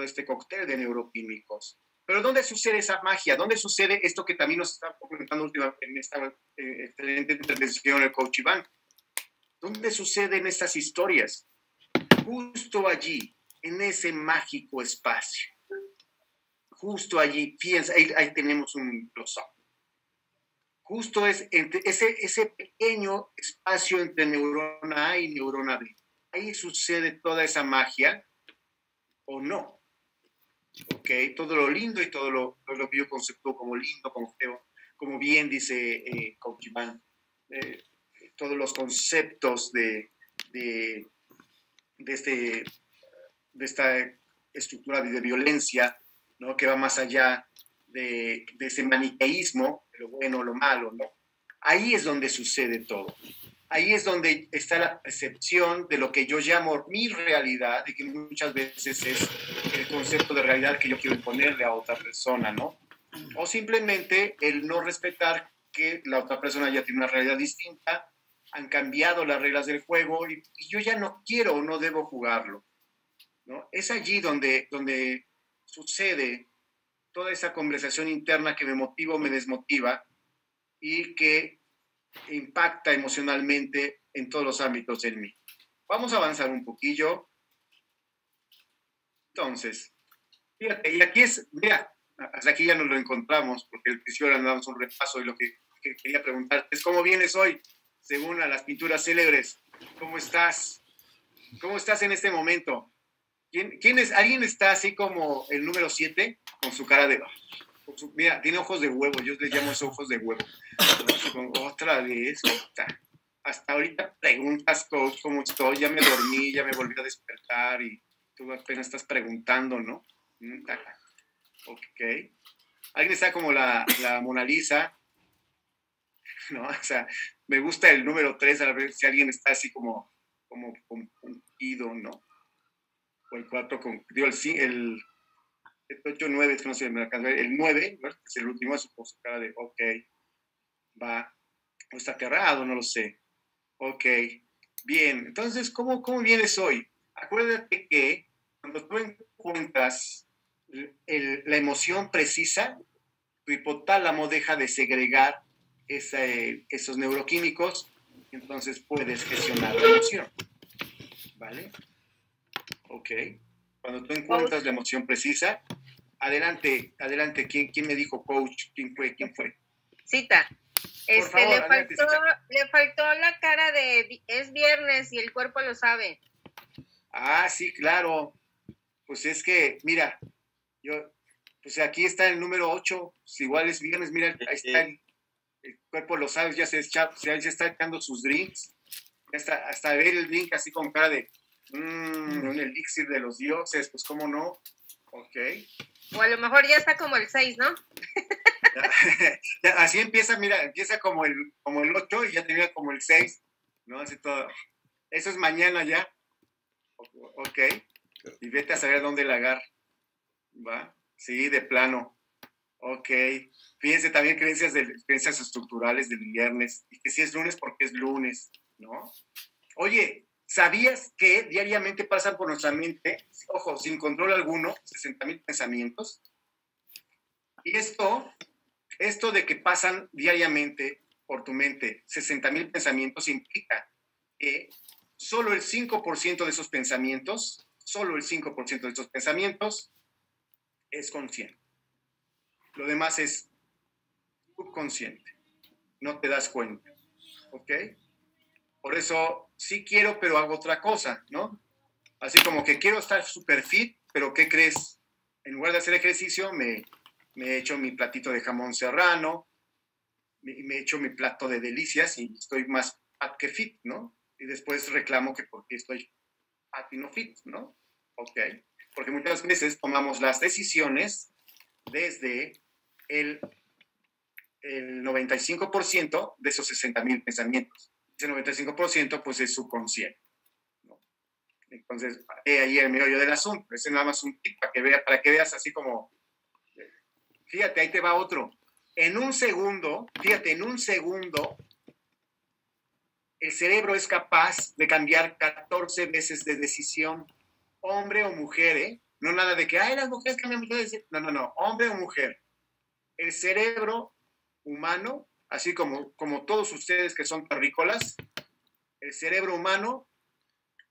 este cóctel de neuroquímicos. Pero ¿dónde sucede esa magia? ¿Dónde sucede esto que también nos está comentando en esta excelente intervención el coach Iván? ¿Dónde suceden estas historias? Justo allí, en ese mágico espacio. Justo allí, piensa, ahí tenemos un close-up. Justo es ese pequeño espacio entre neurona A y neurona B. Ahí sucede toda esa magia, ¿o no? ¿Ok? Todo lo lindo y todo lo que yo conceptúo como lindo, como feo, como bien dice Coach Iván, todos los conceptos de esta estructura de violencia, ¿no? Que va más allá de ese maniqueísmo, lo bueno, lo malo, ¿no? Ahí es donde sucede todo. Ahí es donde está la percepción de lo que yo llamo mi realidad y que muchas veces es el concepto de realidad que yo quiero imponerle a otra persona, ¿no? O simplemente el no respetar que la otra persona ya tiene una realidad distinta, han cambiado las reglas del juego y yo ya no quiero o no debo jugarlo, ¿no? Es allí donde sucede toda esa conversación interna que me motiva o me desmotiva y que impacta emocionalmente en todos los ámbitos en mí. Vamos a avanzar un poquillo. Entonces, fíjate, y aquí mira, hasta aquí ya nos lo encontramos, porque el principio le damos un repaso y lo que quería preguntarte es ¿cómo vienes hoy? Según a las pinturas célebres, ¿cómo estás? ¿Cómo estás en este momento? ¿Alguien está así como el número 7 con su cara de... Mira, tiene ojos de huevo, yo les llamo esos ojos de huevo. Otra vez, hasta ahorita preguntas, coach, ¿cómo estoy? Ya me dormí, ya me volví a despertar y tú apenas estás preguntando, ¿no? Ok. Alguien está como la Mona Lisa, ¿no? O sea, me gusta el número 3, a ver si alguien está así como confundido, ¿no? O el 4, digo, el 8, 9, es que no sé, me alcanza a ver. El 9, ¿no? Es el último, su cara de, ok, va, o está aterrado, no lo sé. Ok, bien, entonces, ¿cómo vienes hoy? Acuérdate que cuando tú encuentras la emoción precisa, tu hipotálamo deja de segregar esos neuroquímicos, entonces puedes gestionar la emoción, ¿vale? Ok, cuando tú encuentras la emoción precisa, adelante, ¿quién me dijo coach? ¿Quién fue? Cita. Por favor, le faltó la cara de es viernes y el cuerpo lo sabe. Ah, sí, claro. Pues es que, mira, pues aquí está el número 8, pues igual es viernes, mira, ahí está el cuerpo lo sabe, ya se está echando sus drinks, hasta ver el drink así con cara de un elixir de los dioses, pues cómo no, ok. O a lo mejor ya está como el 6, ¿no? Así empieza, mira, empieza como el 8 y ya termina como el 6, ¿no? Así todo. Eso es mañana ya. Ok. Y vete a saber dónde la agarra. ¿Va? Sí, de plano. Ok. Fíjense también creencias estructurales del viernes. Y que si es lunes, porque es lunes, ¿no? Oye, ¿sabías que diariamente pasan por nuestra mente, ojo, sin control alguno, 60,000 pensamientos? Y esto de que pasan diariamente por tu mente 60,000 pensamientos implica que solo el 5% de esos pensamientos, es consciente. Lo demás es subconsciente. No te das cuenta. ¿Ok? Por eso sí quiero, pero hago otra cosa, ¿no? Así como que quiero estar super fit, pero ¿qué crees? En lugar de hacer ejercicio, me me echo mi platito de jamón serrano, me echo mi plato de delicias y estoy más fat que fit, ¿no? Y después reclamo que porque estoy fat y no fit, ¿no? Ok. Porque muchas veces tomamos las decisiones desde el 95% de esos 60,000 pensamientos. Ese 95% pues es subconsciente, ¿no? Entonces, ahí el meollo del asunto. Ese es nada más un tip para que veas así como, fíjate, ahí te va otro. En un segundo, fíjate, en un segundo, el cerebro es capaz de cambiar 14 veces de decisión, hombre o mujer, ¿eh? No nada de que, ay, las mujeres cambian mucho de decisión. No, no, no, hombre o mujer. El cerebro humano, así como todos ustedes que son terrícolas, el cerebro humano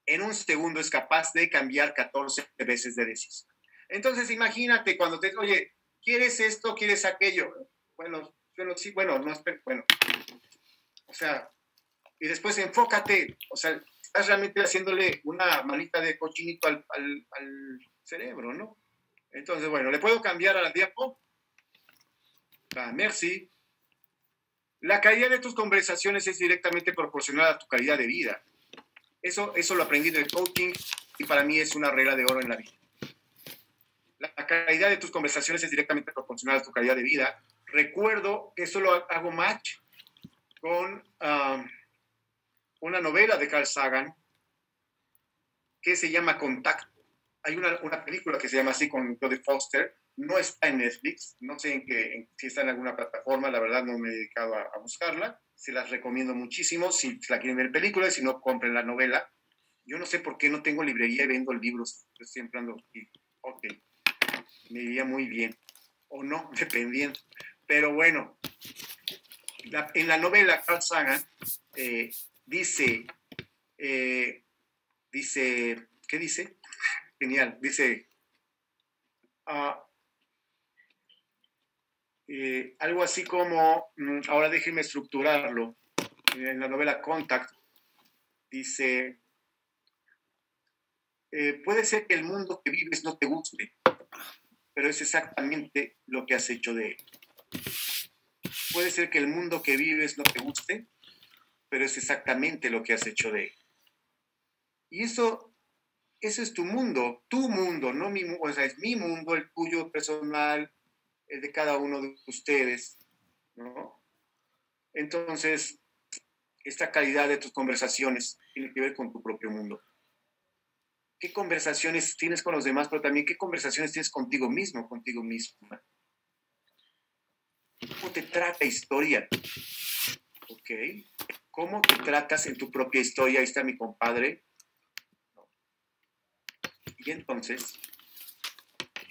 en un segundo es capaz de cambiar 14 veces de decisión. Entonces, imagínate cuando te, oye, ¿quieres esto? ¿Quieres aquello? Bueno, sí, bueno, no, bueno. O sea, y después enfócate, o sea, estás realmente haciéndole una manita de cochinito al cerebro, ¿no? Entonces, bueno, ¿le puedo cambiar a la diapo? Merci. La calidad de tus conversaciones es directamente proporcional a tu calidad de vida. Eso lo aprendí del coaching y para mí es una regla de oro en la vida. La calidad de tus conversaciones es directamente proporcional a tu calidad de vida. Recuerdo que eso lo hago match con una novela de Carl Sagan que se llama Contacto. Hay una película que se llama así con Jodie Foster. No está en Netflix, no sé si está en alguna plataforma, la verdad no me he dedicado a buscarla. Se las recomiendo muchísimo si la quieren ver películas, si no, compren la novela. Yo no sé por qué no tengo librería y vendo libros. Yo siempre ando aquí. Ok, me iría muy bien. O no, dependiendo. Pero bueno, en la novela Carl Sagan dice, ¿qué dice? Genial, dice... algo así como, ahora déjenme estructurarlo, en la novela Contact, dice, puede ser que el mundo que vives no te guste, pero es exactamente lo que has hecho de él. Puede ser que el mundo que vives no te guste, pero es exactamente lo que has hecho de él. Y eso es tu mundo, no mi mundo, o sea, es mi mundo, el tuyo personal, el de cada uno de ustedes, ¿no? Entonces, esta calidad de tus conversaciones tiene que ver con tu propio mundo. ¿Qué conversaciones tienes con los demás, pero también qué conversaciones tienes contigo mismo, contigo misma? ¿Cómo te trata historia? ¿Ok? ¿Cómo te tratas en tu propia historia? Ahí está mi compadre. Y entonces,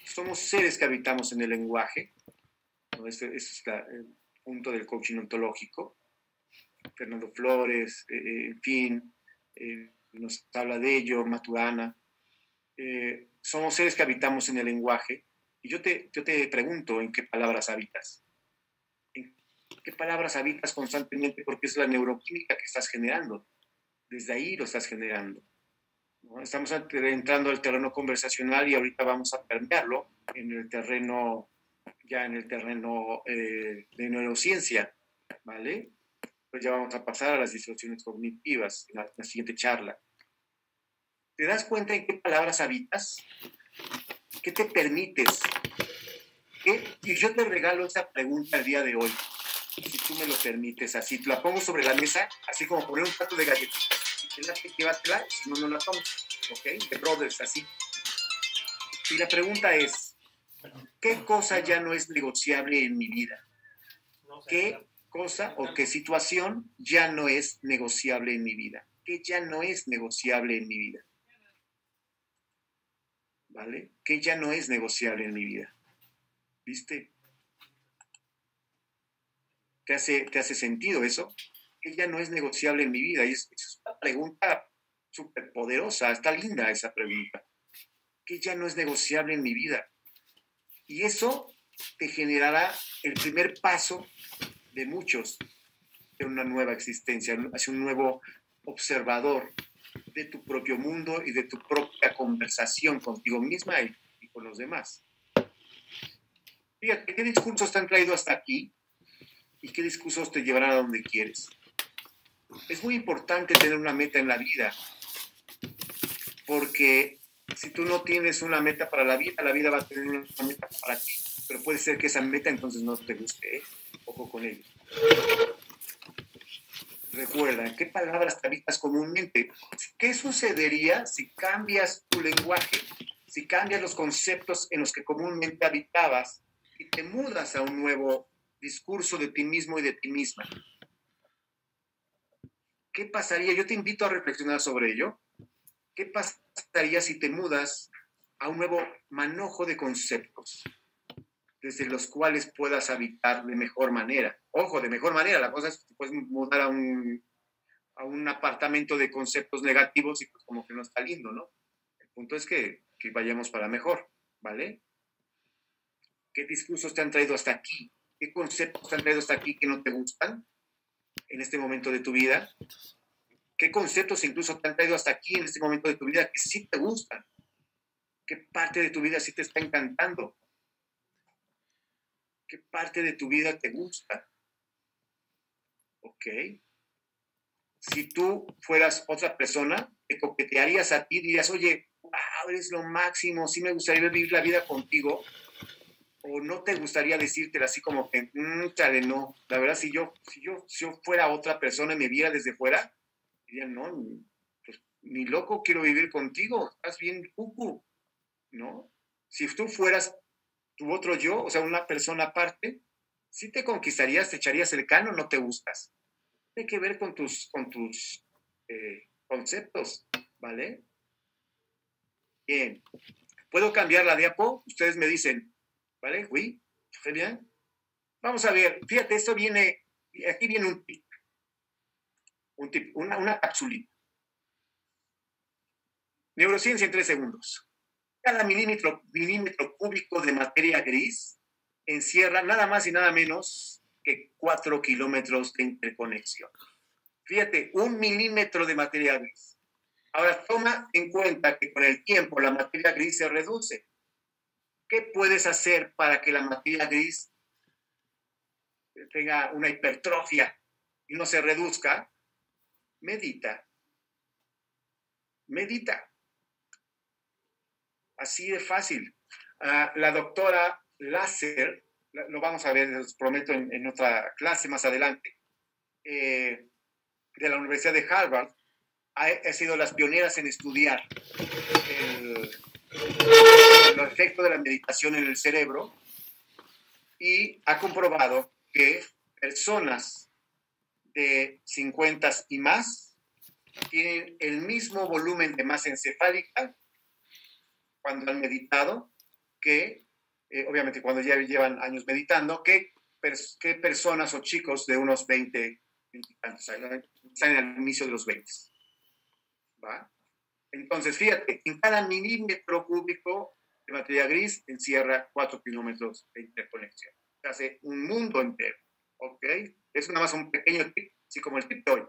somos seres que habitamos en el lenguaje, ¿no? Ese es el punto del coaching ontológico. Fernando Flores, en fin, nos habla de ello, Maturana. Somos seres que habitamos en el lenguaje. Y yo te pregunto, ¿en qué palabras habitas? ¿En qué palabras habitas constantemente? Porque es la neuroquímica que estás generando. Desde ahí lo estás generando, ¿no? Estamos entrando al terreno conversacional y ahorita vamos a permearlo en el terreno de neurociencia, ¿vale? Pues ya vamos a pasar a las distorsiones cognitivas en la siguiente charla. ¿Te das cuenta en qué palabras habitas? ¿Qué te permites? Y yo te regalo esa pregunta el día de hoy, si tú me lo permites, así. Te la pongo sobre la mesa, así como poner un plato de galletitas. Llévatela, si no, no la tomas. ¿Ok? De Brothers, así. Y la pregunta es, ¿qué cosa ya no es negociable en mi vida? ¿Qué cosa o qué situación ya no es negociable en mi vida? ¿Qué ya no es negociable en mi vida? ¿Vale? ¿Qué ya no es negociable en mi vida? ¿Viste? ¿Te hace sentido eso? ¿Qué ya no es negociable en mi vida? Y es una pregunta súper poderosa, está linda esa pregunta. ¿Qué ya no es negociable en mi vida? Y eso te generará el primer paso de muchos de una nueva existencia, hacia un nuevo observador de tu propio mundo y de tu propia conversación contigo misma y con los demás. Fíjate, ¿qué discursos te han traído hasta aquí? ¿Y qué discursos te llevarán a donde quieres? Es muy importante tener una meta en la vida, porque si tú no tienes una meta para la vida va a tener una meta para ti, pero puede ser que esa meta entonces no te guste, ¿eh? Ojo con ello. Recuerda, ¿qué palabras te habitas comúnmente? ¿Qué sucedería si cambias tu lenguaje, si cambias los conceptos en los que comúnmente habitabas y te mudas a un nuevo discurso de ti mismo y de ti misma? ¿Qué pasaría? Yo te invito a reflexionar sobre ello. ¿Qué pasaría si te mudas a un nuevo manojo de conceptos desde los cuales puedas habitar de mejor manera? Ojo, de mejor manera. La cosa es que te puedes mudar a un apartamento de conceptos negativos y pues como que no está lindo, ¿no? El punto es que vayamos para mejor, ¿vale? ¿Qué discursos te han traído hasta aquí? ¿Qué conceptos te han traído hasta aquí que no te gustan en este momento de tu vida? ¿Qué conceptos incluso te han traído hasta aquí en este momento de tu vida que sí te gustan? ¿Qué parte de tu vida sí te está encantando? ¿Qué parte de tu vida te gusta? ¿Ok? Si tú fueras otra persona, te coquetearías a ti, dirías, oye, wow, eres lo máximo, sí me gustaría vivir la vida contigo, o no te gustaría decírtela así como que, chale, no, la verdad, si yo fuera otra persona y me viera desde fuera, diría, no, pues, ni loco quiero vivir contigo, estás bien cucu, ¿no? Si tú fueras tu otro yo, o sea, una persona aparte, sí te conquistarías, te echarías el cano, no te gustas. Tiene que ver con tus conceptos, ¿vale? Bien. ¿Puedo cambiar la diapo? Ustedes me dicen, ¿vale? Oui, ¿très bien? Vamos a ver, fíjate, aquí viene un tip, una capsulita. Neurociencia en 3 segundos. Cada milímetro cúbico de materia gris encierra nada más y nada menos que 4 kilómetros de interconexión. Fíjate, 1 milímetro de materia gris. Ahora, toma en cuenta que con el tiempo la materia gris se reduce. ¿Qué puedes hacer para que la materia gris tenga una hipertrofia y no se reduzca? Medita. Medita. Así de fácil. La doctora Lasser, lo vamos a ver, les prometo, en otra clase más adelante, de la Universidad de Harvard, ha sido las pioneras en estudiar el efecto de la meditación en el cerebro y ha comprobado que personas de 50 y más tienen el mismo volumen de masa encefálica cuando han meditado que, obviamente cuando ya llevan años meditando, que personas o chicos de unos 20 están al inicio de los 20. ¿Va? Entonces, fíjate, en cada milímetro cúbico de materia gris encierra 4 kilómetros de interconexión. Se hace un mundo entero, ¿ok? Es nada más un pequeño tip, así como el tip de hoy,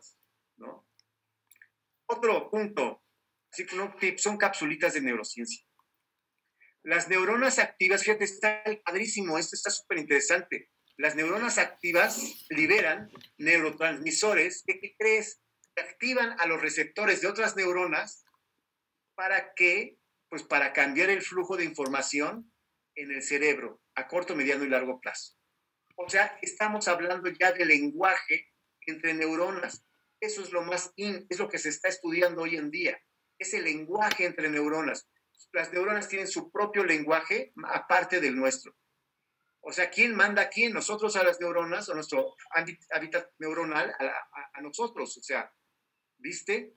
¿no? Otro punto, así como un tip, son capsulitas de neurociencia. Las neuronas activas, fíjate, está padrísimo, esto está súper interesante. Las neuronas activas liberan neurotransmisores que, ¿qué crees? Que activan a los receptores de otras neuronas para que, pues para cambiar el flujo de información en el cerebro a corto, mediano y largo plazo. O sea, estamos hablando ya de lenguaje entre neuronas. Eso es lo es lo que se está estudiando hoy en día. Es el lenguaje entre neuronas. Las neuronas tienen su propio lenguaje aparte del nuestro. O sea, ¿quién manda a quién? Nosotros a las neuronas o nuestro hábitat neuronal a nosotros. O sea, ¿viste?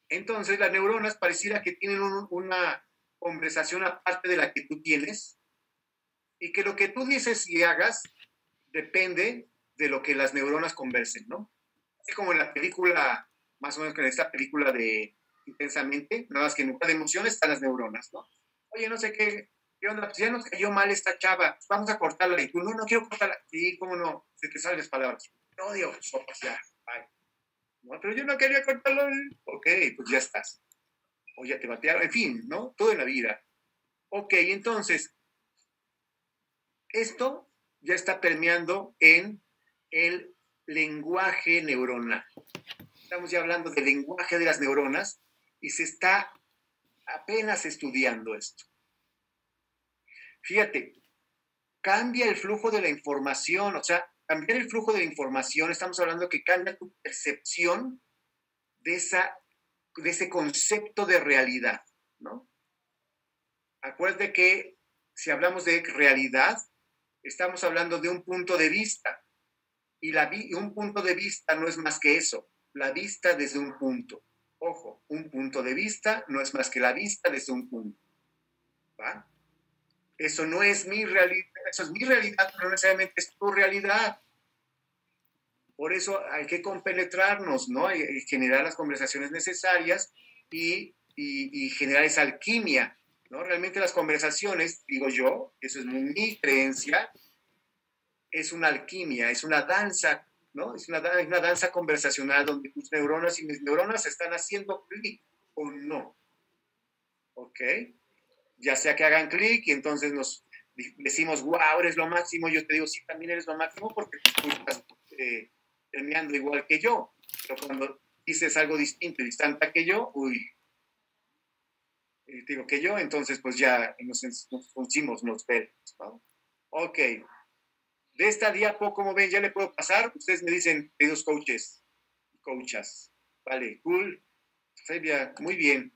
Entonces, las neuronas pareciera que tienen una conversación aparte de la que tú tienes y que lo que tú dices y hagas depende de lo que las neuronas conversen, ¿no? Así como en la película, más o menos en esta película de Intensamente, nada más que en lugar de emociones están las neuronas, ¿no? Oye, no sé qué onda, pues ya nos cayó mal esta chava, vamos a cortarla. Y tú, no quiero cortarla. Sí, cómo no, se te salen las palabras. No, Dios, sopas ya, bye. No, pero yo no quería cortarlo. Ok, pues ya estás. O ya te batearon, en fin, ¿no? Todo en la vida. Ok, entonces, Esto ya está permeando en el lenguaje neuronal. Estamos ya hablando del lenguaje de las neuronas y se está apenas estudiando esto. Fíjate, cambia el flujo de la información, o sea, cambiar el flujo de la información, estamos hablando que cambia tu percepción de ese concepto de realidad, ¿no? Acuérdate que si hablamos de realidad, estamos hablando de un punto de vista, y un punto de vista no es más que eso, la vista desde un punto. Ojo, un punto de vista no es más que la vista desde un punto. ¿Va? Eso no es mi realidad, eso es mi realidad, pero no necesariamente es tu realidad. Por eso hay que compenetrarnos, ¿no? Y generar las conversaciones necesarias y generar esa alquimia, ¿no? Realmente las conversaciones, digo yo, eso es mi creencia, es una alquimia, es una danza, ¿no? Es una danza conversacional donde tus neuronas y mis neuronas están haciendo clic o no. ¿Ok? Ya sea que hagan clic y entonces nos decimos, wow, eres lo máximo. Yo te digo, sí, también eres lo máximo porque tú estás terminando igual que yo. Pero cuando dices algo distinto y distante que yo, uy, digo que yo, entonces pues ya nos pusimos los pelos, ¿no? Ok. De esta diapo, como ven, ya le puedo pasar. Ustedes me dicen, queridos coaches, coachas. Vale, cool. Fabia, muy bien.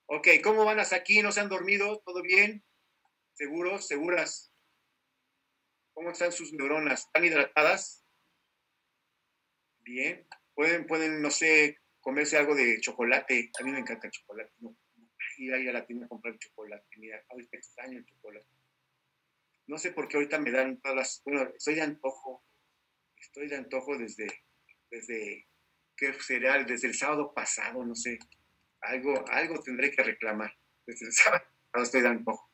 Ok, ¿cómo van hasta aquí? ¿No se han dormido? ¿Todo bien? ¿Seguros? ¿Seguras? ¿Cómo están sus neuronas? ¿Están hidratadas? Bien. ¿Pueden, no sé, comerse algo de chocolate? A mí me encanta el chocolate. No, ir ahí a la tienda a comprar chocolate. Mira, ahorita extraño el chocolate. No sé por qué ahorita me dan todas las... Bueno, estoy de antojo desde ¿qué será? Desde el sábado pasado, no sé. Algo tendré que reclamar. Desde el sábado estoy de antojo.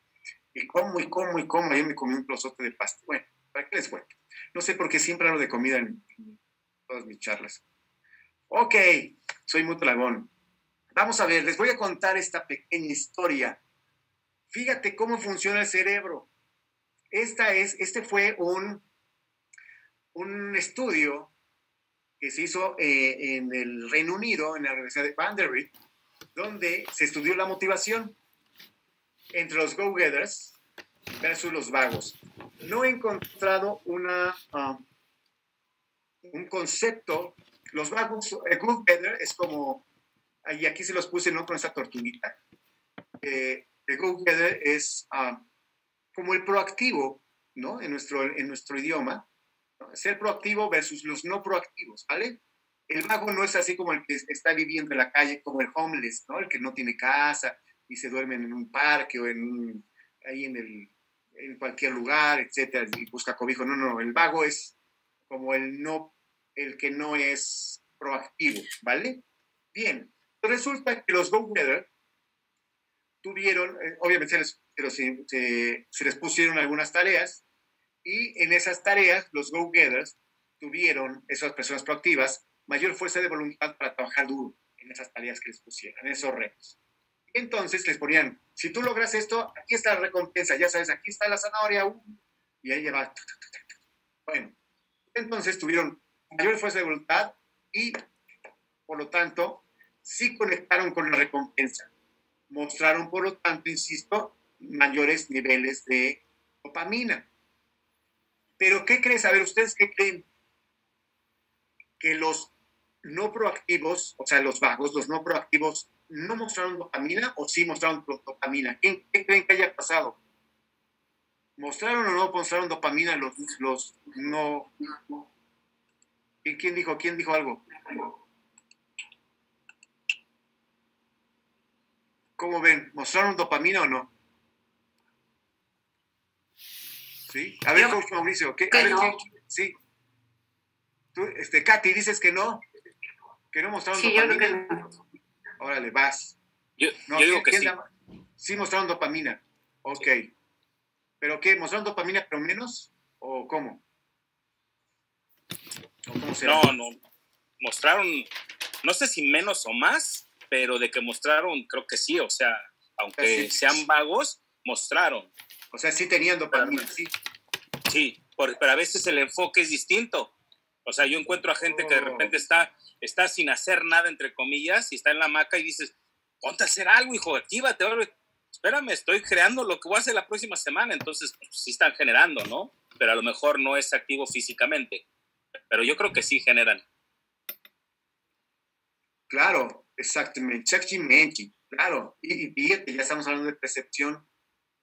Y como. Ayer me comí un trozote de pasta. Bueno, ¿para qué les cuento? No sé por qué siempre hablo de comida en todas mis charlas. Ok, soy muy tragón. Vamos a ver, les voy a contar esta pequeña historia. Fíjate cómo funciona el cerebro. Este fue un estudio que se hizo en el Reino Unido, en la Universidad de Vanderbilt, donde se estudió la motivación entre los go-getters versus los vagos. No he encontrado un concepto. Los vagos, el go-getter es como, y aquí se los puse, ¿no? Con esa tortuguita. El go-getter es como el proactivo, ¿no? En nuestro idioma, ¿no? Ser proactivo versus los no proactivos, ¿vale? El vago no es así como el que está viviendo en la calle, como el homeless, ¿no? El que no tiene casa y se duerme en un parque o ahí en cualquier lugar, etcétera, y busca cobijo. No, el vago es como el que no es proactivo, ¿vale? Bien, resulta que los go-getters tuvieron, obviamente se les pusieron algunas tareas y en esas tareas los go-getters tuvieron, esas personas proactivas, mayor fuerza de voluntad para trabajar duro en esas tareas que les pusieron, en esos retos. Entonces les ponían, si tú logras esto, aquí está la recompensa, ya sabes, aquí está la zanahoria, y ahí lleva. Bueno, entonces tuvieron mayor fuerza de voluntad y, por lo tanto, sí conectaron con la recompensa. Mostraron, por lo tanto, insisto, mayores niveles de dopamina. Pero, ¿qué creen? A ver, ¿ustedes qué creen? Que los no proactivos, o sea, los vagos, los no proactivos, ¿no mostraron dopamina o sí mostraron dopamina? ¿Qué creen que haya pasado? ¿Mostraron o no mostraron dopamina los no? ¿Quién dijo algo? ¿Cómo ven? ¿Mostraron dopamina o no? ¿Sí? A ver, coach Mauricio, ¿qué? A ver, no. Sí. Tú, Katy, dices que no mostraron dopamina. Yo creo que no. Órale, vas. Yo digo que sí. Sí mostraron dopamina. Ok. Sí. ¿Pero qué? ¿Mostraron dopamina pero menos? ¿O cómo? ¿O cómo será? No. Mostraron, no sé si menos o más, pero de que mostraron, creo que sí. O sea, aunque sean vagos, mostraron. O sea, sí tenían dopamina, sí. Sí, pero a veces el enfoque es distinto. O sea, yo encuentro a gente que de repente está sin hacer nada, entre comillas, y está en la hamaca y dices, ponte a hacer algo, hijo, actívate. Espérame, estoy creando lo que voy a hacer la próxima semana. Entonces, pues, sí están generando, ¿no? Pero a lo mejor no es activo físicamente. Pero yo creo que sí generan. Claro, exactamente, claro. Y fíjate, ya estamos hablando de percepción.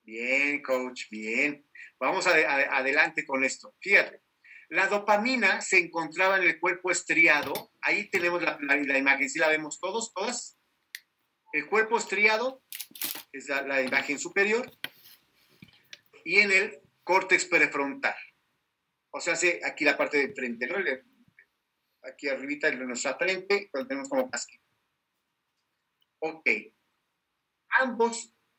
Bien, coach, bien. Vamos adelante con esto. Fíjate, la dopamina se encontraba en el cuerpo estriado. Ahí tenemos la imagen, ¿sí la vemos todas? El cuerpo estriado es la imagen superior y en el córtex prefrontal. O sea, aquí la parte de frente, ¿no? Aquí arribita de nuestra frente, cuando tenemos como casquito. Ok.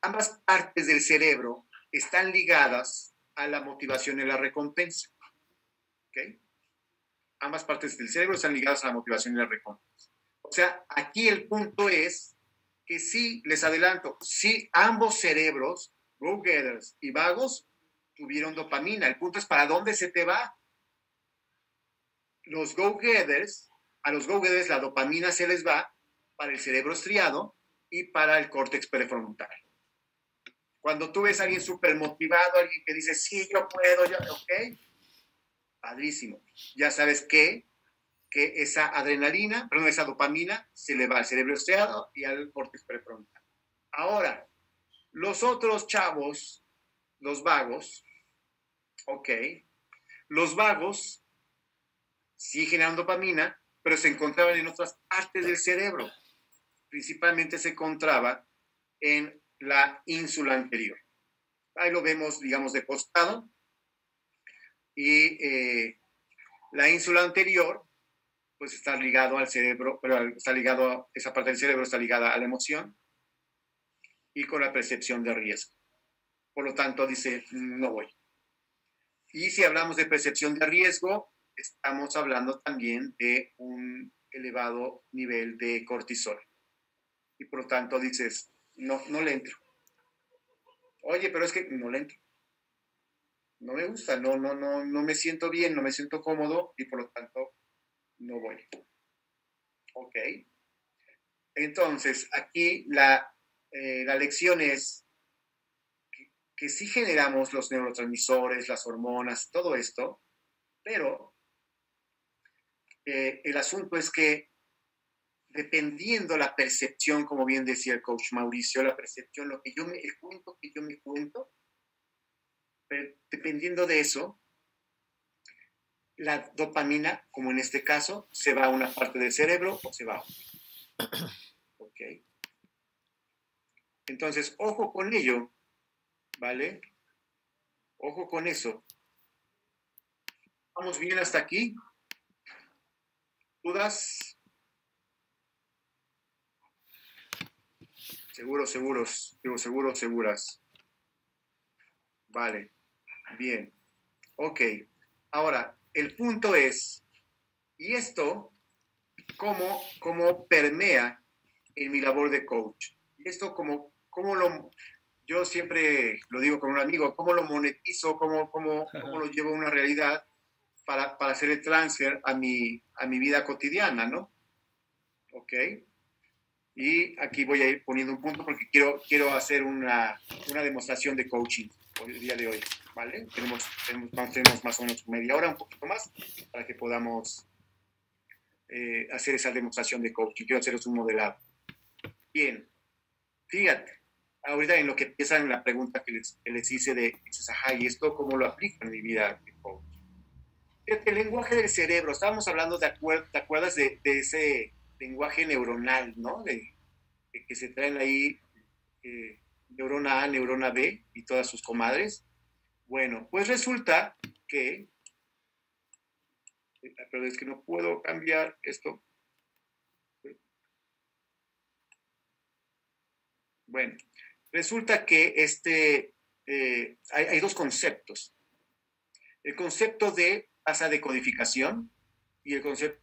Ambas partes del cerebro están ligadas a la motivación y la recompensa. ¿Ok? Ambas partes del cerebro están ligadas a la motivación y la recompensa. O sea, aquí el punto es que sí, les adelanto, sí, ambos cerebros, go-getters y vagos, tuvieron dopamina. El punto es para dónde se te va. A los go-getters la dopamina se les va para el cerebro estriado y para el córtex prefrontal. Cuando tú ves a alguien súper motivado, alguien que dice, sí, yo puedo, ok, padrísimo. Ya sabes que esa adrenalina, perdón, esa dopamina se le va al cerebro estriado y al córtex prefrontal. Ahora, los otros chavos, los vagos, ok, los vagos sí generan dopamina, pero se encontraban en otras partes del cerebro. Principalmente se encontraba en la ínsula anterior. Ahí lo vemos, digamos, de costado. Y la ínsula anterior, pues está ligado al cerebro, pero está ligado a esa parte del cerebro, está ligada a la emoción y con la percepción de riesgo. Por lo tanto, dice, no voy. Y si hablamos de percepción de riesgo, estamos hablando también de un elevado nivel de cortisol. Y por lo tanto dices, no le entro. Oye, pero es que no le entro. No me gusta, no me siento bien, no me siento cómodo y por lo tanto no voy. Ok. Entonces, aquí la lección es que sí generamos los neurotransmisores, las hormonas, todo esto, pero el asunto es que dependiendo la percepción, como bien decía el coach Mauricio, la percepción, el cuento que yo me cuento, dependiendo de eso, la dopamina, como en este caso, se va a una parte del cerebro o se va a otra. ¿Ok? Entonces, ojo con ello, ¿vale? Ojo con eso. ¿Vamos bien hasta aquí? ¿Dudas? Seguras. Vale, bien. Ok, ahora, el punto es, ¿y esto cómo permea en mi labor de coach? ¿Y esto yo siempre lo digo con un amigo, cómo lo monetizo, cómo lo llevo a una realidad para hacer el transfer a mi vida cotidiana, ¿no? Ok. Y aquí voy a ir poniendo un punto porque quiero hacer una demostración de coaching el día de hoy, ¿vale? Tenemos más o menos media hora, un poquito más, para que podamos hacer esa demostración de coaching. Quiero haceros un modelado. Bien, fíjate, ahorita en lo que empiezan la pregunta que les hice dices, ajá, ¿y esto cómo lo aplico en mi vida de coach? Fíjate, el lenguaje del cerebro, estábamos hablando, ¿te acuerdas de ese lenguaje neuronal, ¿no? De que se traen ahí neurona A, neurona B y todas sus comadres. Bueno, pues resulta que, pero es que no puedo cambiar esto. Bueno, resulta que hay dos conceptos. El concepto de tasa de codificación y el concepto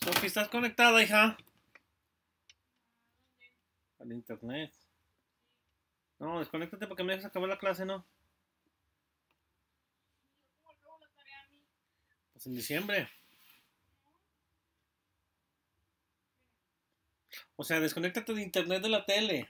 Sofi, ¿estás conectada, hija? Al internet. No, desconéctate porque me dejas acabar la clase, ¿no? Pues en diciembre. O sea, desconéctate de internet de la tele.